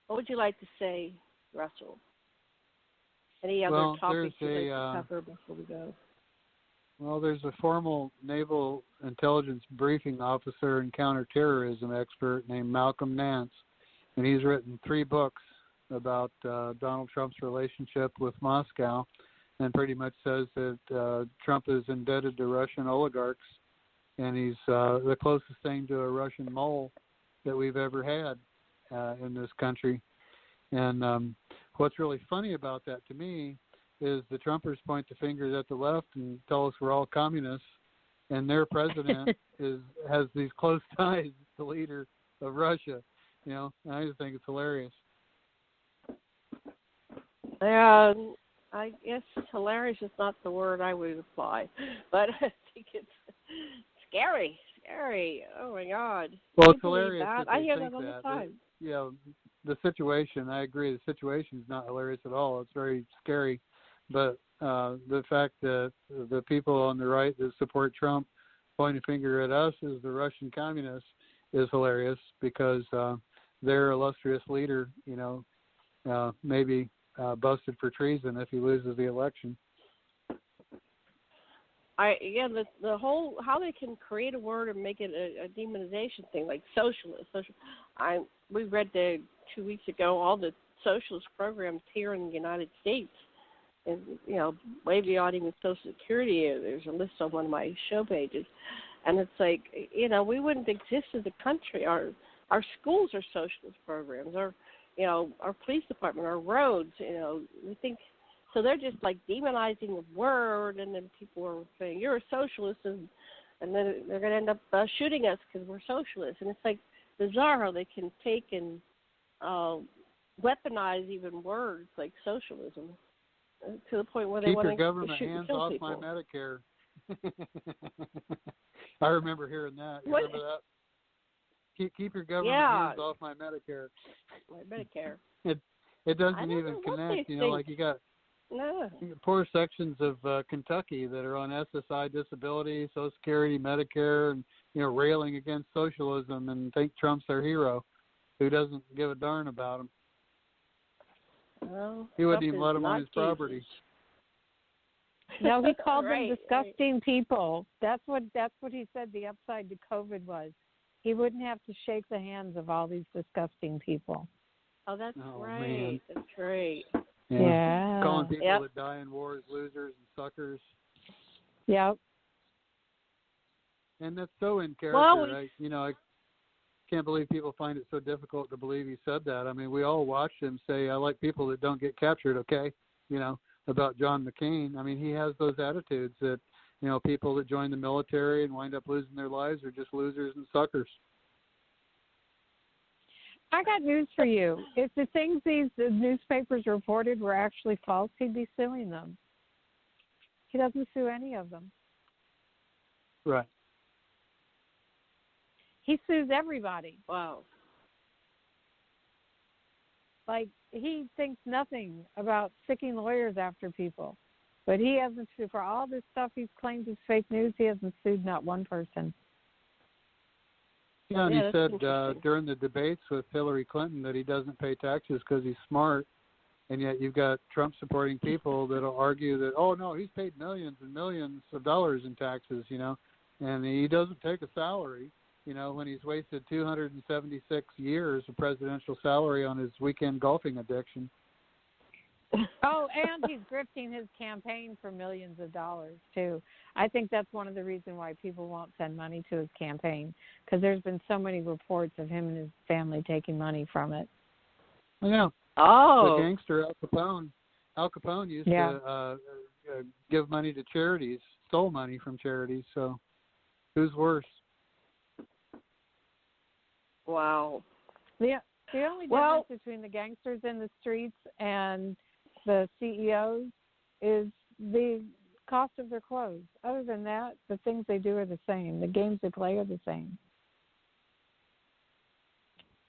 What would you like to say, Russell? Any other topics you'd like to cover before we go? Well, there's a formal naval intelligence briefing officer and counterterrorism expert named Malcolm Nance, and he's written 3 books about Donald Trump's relationship with Moscow, and pretty much says that Trump is indebted to Russian oligarchs, and he's the closest thing to a Russian mole that we've ever had in this country. And what's really funny about that to me is the Trumpers point the fingers at the left and tell us we're all communists, and their president has these close ties to the leader of Russia. You know, and I just think it's hilarious. I guess hilarious is not the word I would apply, but I think it's scary. Oh my God! Well, it's hilarious. That I hear that all the time. The situation. I agree. The situation is not hilarious at all. It's very scary. But the fact that the people on the right that support Trump pointing a finger at us as the Russian communists is hilarious, because their illustrious leader, maybe busted for treason if he loses the election. The whole, how they can create a word and make it a demonization thing, like socialist. We read 2 weeks ago all the socialist programs here in the United States, and way beyond even Social Security. There's a list on one of my show pages, and it's like, we wouldn't exist as a country. Our schools are socialist programs. Our police department, our roads. We think. So they're just like demonizing the word, and then people are saying, you're a socialist, and then they're going to end up shooting us because we're socialists. And it's like bizarre how they can take and weaponize even words like socialism to the point where they want to shoot and kill people. Keep your government hands off my Medicare. I remember hearing that. You remember that? Keep your government hands off my Medicare. My Medicare. It doesn't even connect. Like you got poor sections of Kentucky that are on SSI disability, Social Security, Medicare, and railing against socialism, and think Trump's their hero, who doesn't give a darn about them. Well, he wouldn't even let them on his property. No, he called them disgusting people. That's what he said the upside to COVID was. He wouldn't have to shake the hands of all these disgusting people. Oh, that's right. Man. That's right. Yeah. Calling people that die in wars losers and suckers. Yep. And that's so in character. I can't believe people find it so difficult to believe he said that. I mean, we all watched him say, I like people that don't get captured, okay? About John McCain. I mean, he has those attitudes that, people that join the military and wind up losing their lives are just losers and suckers. I got news for you. If the things these newspapers reported were actually false, he'd be suing them. He doesn't sue any of them. Right. He sues everybody. Wow. Like, he thinks nothing about sticking lawyers after people. But he hasn't, for all this stuff he's claimed is fake news, he hasn't sued not one person. Yeah, and he said during the debates with Hillary Clinton that he doesn't pay taxes because he's smart, and yet you've got Trump-supporting people that will argue that, oh, no, he's paid millions and millions of dollars in taxes, and he doesn't take a salary, when he's wasted 276 years of presidential salary on his weekend golfing addiction. Oh, and he's grifting his campaign for millions of dollars, too. I think that's one of the reasons why people won't send money to his campaign, because there's been so many reports of him and his family taking money from it. Yeah. Oh. The gangster Al Capone. Al Capone used to give money to charities, stole money from charities, so who's worse? Wow. The only difference between the gangsters in the streets and the CEOs is the cost of their clothes. Other than that, the things they do are the same. The games they play are the same.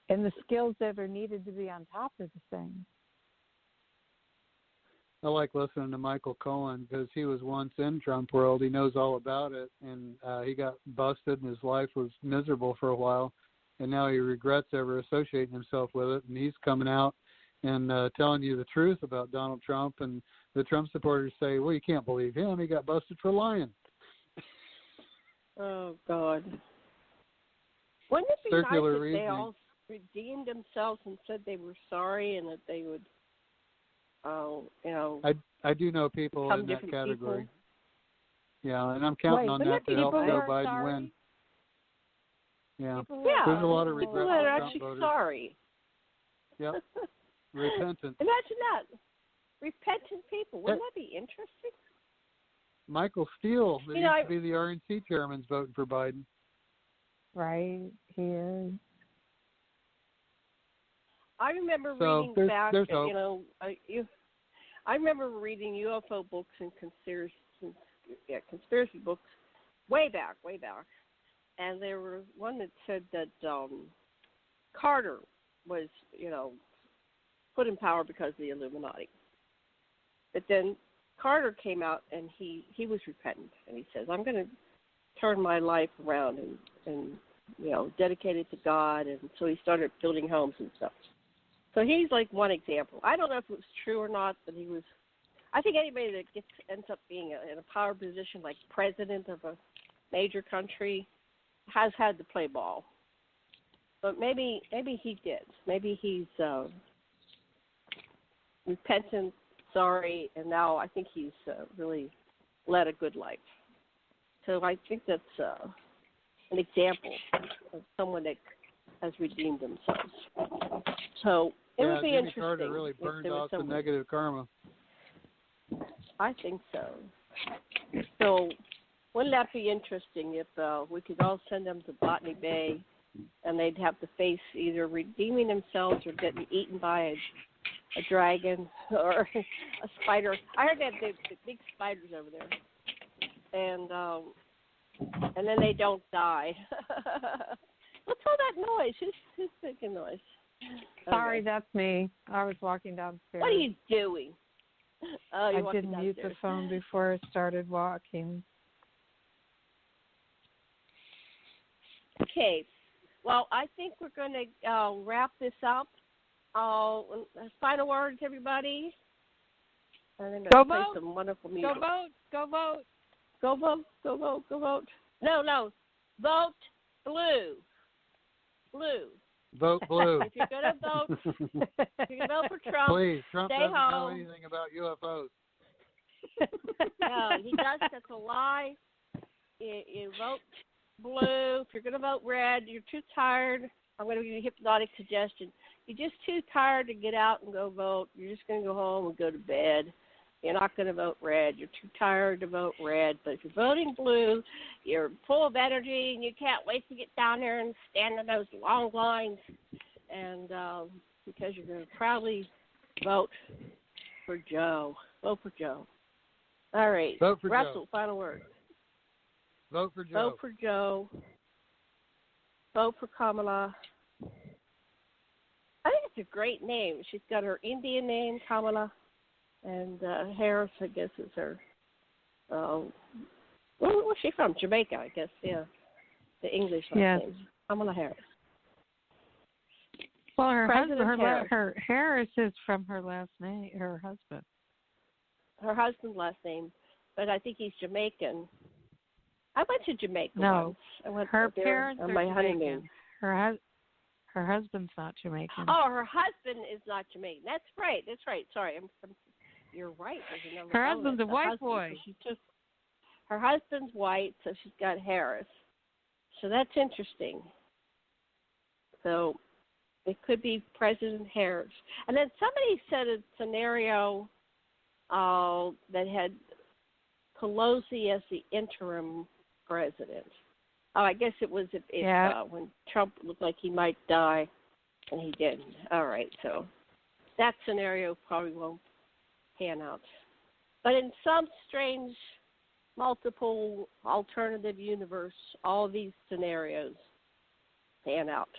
And the skills that are needed to be on top are the same. I like listening to Michael Cohen because he was once in Trump world. He knows all about it, and he got busted, and his life was miserable for a while, and now he regrets ever associating himself with it. And he's coming out and telling you the truth about Donald Trump, and the Trump supporters say, well, you can't believe him. He got busted for lying. Oh, God. Wouldn't it be Circular nice if reasoning. they all redeemed themselves and said they were sorry and that they would, I do know people in that category. People. Yeah, and I'm counting on that to help Joe Biden win. Yeah. There's a lot of regret people that are for Trump actually voters. sorry. Yep. Repentant. Imagine that. Repentant people. Wouldn't that be interesting? Michael Steele, that used to be the RNC chairman's voting for Biden. Right, he is. I remember reading back, I remember reading UFO books and conspiracy books way back. And there was one that said that Carter was, put in power because of the Illuminati. But then Carter came out and he was repentant, and he says, I'm going to turn my life around and dedicate it to God. And so he started building homes and stuff. So he's like one example. I don't know if it was true or not, but I think anybody that ends up being in a power position like president of a major country has had to play ball. But maybe he did. Maybe he's repentant, sorry, and now I think he's really led a good life. So I think that's an example of someone that has redeemed themselves. So it would be Jimmy interesting. Carter really burned off the negative karma. I think so. So wouldn't that be interesting if we could all send them to Botany Bay and they'd have to face either redeeming themselves or getting eaten by a dragon or a spider. I heard that the big spiders over there. And then they don't die. What's all that noise? Who's making noise? Sorry, that's me. I was walking downstairs. What are you doing? I didn't mute the phone before I started walking. Okay. Well, I think we're going to wrap this up. Final words, everybody. And then go play vote. Some wonderful music. Go vote. Go vote. Go vote. Go vote. Go vote. No. Vote blue. Blue. Vote blue. If you're going to vote, if you're going to vote for Trump, please, Trump stay doesn't home. know anything about UFOs. No, he does. That's a lie. You vote blue. If you're going to vote red, you're too tired. I'm going to give you a hypnotic suggestion. You're just too tired to get out and go vote. You're just going to go home and go to bed. You're not going to vote red. You're too tired to vote red. But if you're voting blue, you're full of energy, and you can't wait to get down there and stand in those long lines. And because you're going to proudly vote for Joe. Vote for Joe. All right. Vote for Russell, Joe. final word. Vote for Joe. Vote for Joe. Vote for Kamala. I think it's a great name. She's got her Indian name, Kamala. And Harris, I guess, is her. Where's she from? Jamaica, I guess. Yeah, the English last name, Kamala Harris. Well, her Harris is from her last name, her husband. Her husband's last name, but I think he's Jamaican. I went to Jamaica once. I went her there parents on are my Jamaican. honeymoon. Her husband's not Jamaican. Oh, her husband is not Jamaican. That's right. Sorry, you're right. Her husband's a white boy. So her husband's white, so she's got Harris. So that's interesting. So it could be President Harris. And then somebody said a scenario that had Pelosi as the interim president. Oh, I guess it was when Trump looked like he might die, and he didn't. All right, so that scenario probably won't pan out. But in some strange multiple alternative universe, all these scenarios pan out.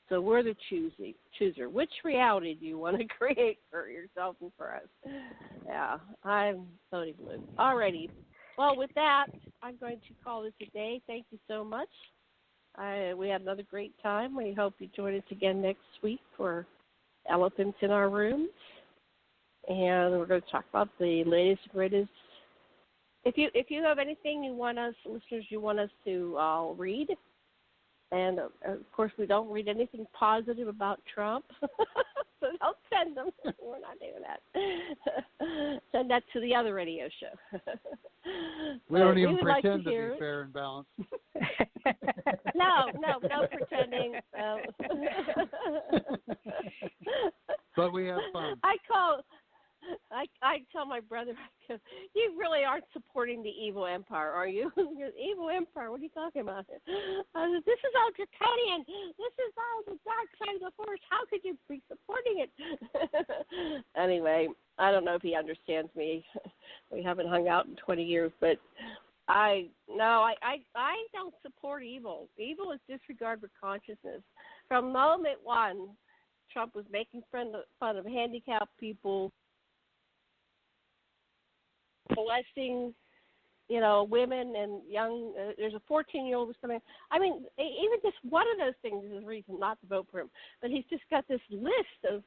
So we're the chooser. Which reality do you want to create for yourself and for us? Yeah, I'm voting blue. Alrighty. Well, with that, I'm going to call this a day. Thank you so much. We had another great time. We hope you join us again next week for Elephants in Our Rooms. And we're going to talk about the latest and greatest. If you have anything you want us, listeners, you want us to read, and of course we don't read anything positive about Trump, so don't send them. We're not doing that. Send that to the other radio show. We don't even pretend to be fair and balanced. No pretending. But we have fun. I tell my brother, you really aren't supporting the evil empire, are you? The evil empire, what are you talking about? I said, this is all draconian. This is all the dark side of the force. How could you be supporting it? Anyway, I don't know if he understands me. We haven't hung out in 20 years, but I don't support evil. Evil is disregard for consciousness. From moment one, Trump was making fun of handicapped people, blessing, women and young. There's a 14-year-old who's coming. I mean, even just one of those things is a reason not to vote for him. But he's just got this list of,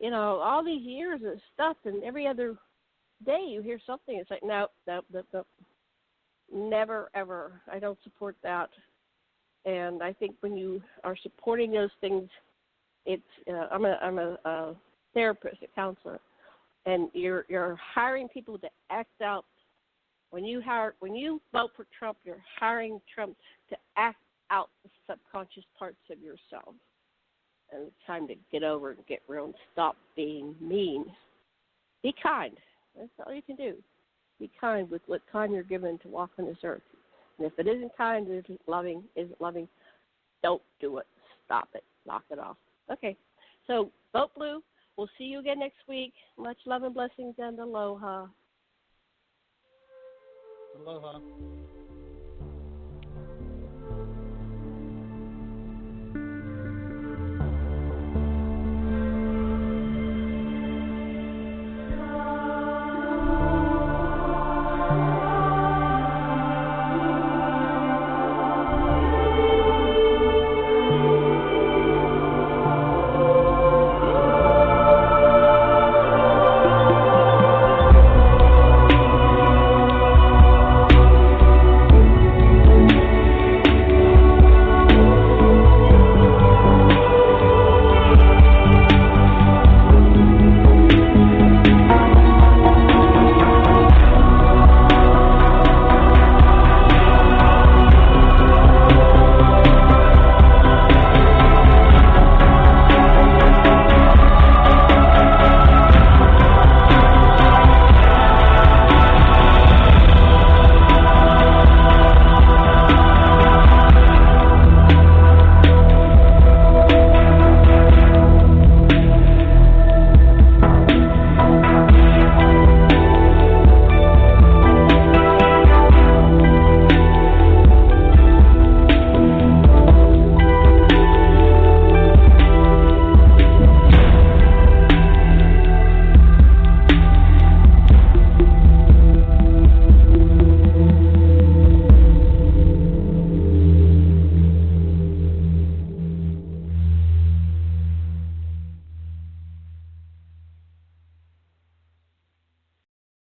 all these years of stuff, and every other day you hear something. It's like, no, never, ever. I don't support that. And I think when you are supporting those things, it's. I'm a therapist, a counselor. And you're hiring people to act out. When you vote for Trump, you're hiring Trump to act out the subconscious parts of yourself. And it's time to get over and get real and stop being mean. Be kind. That's all you can do. Be kind with what time you're given to walk on this earth. And if it isn't kind, isn't loving, don't do it. Stop it. Knock it off. Okay. So vote blue. We'll see you again next week. Much love and blessings and aloha. Aloha.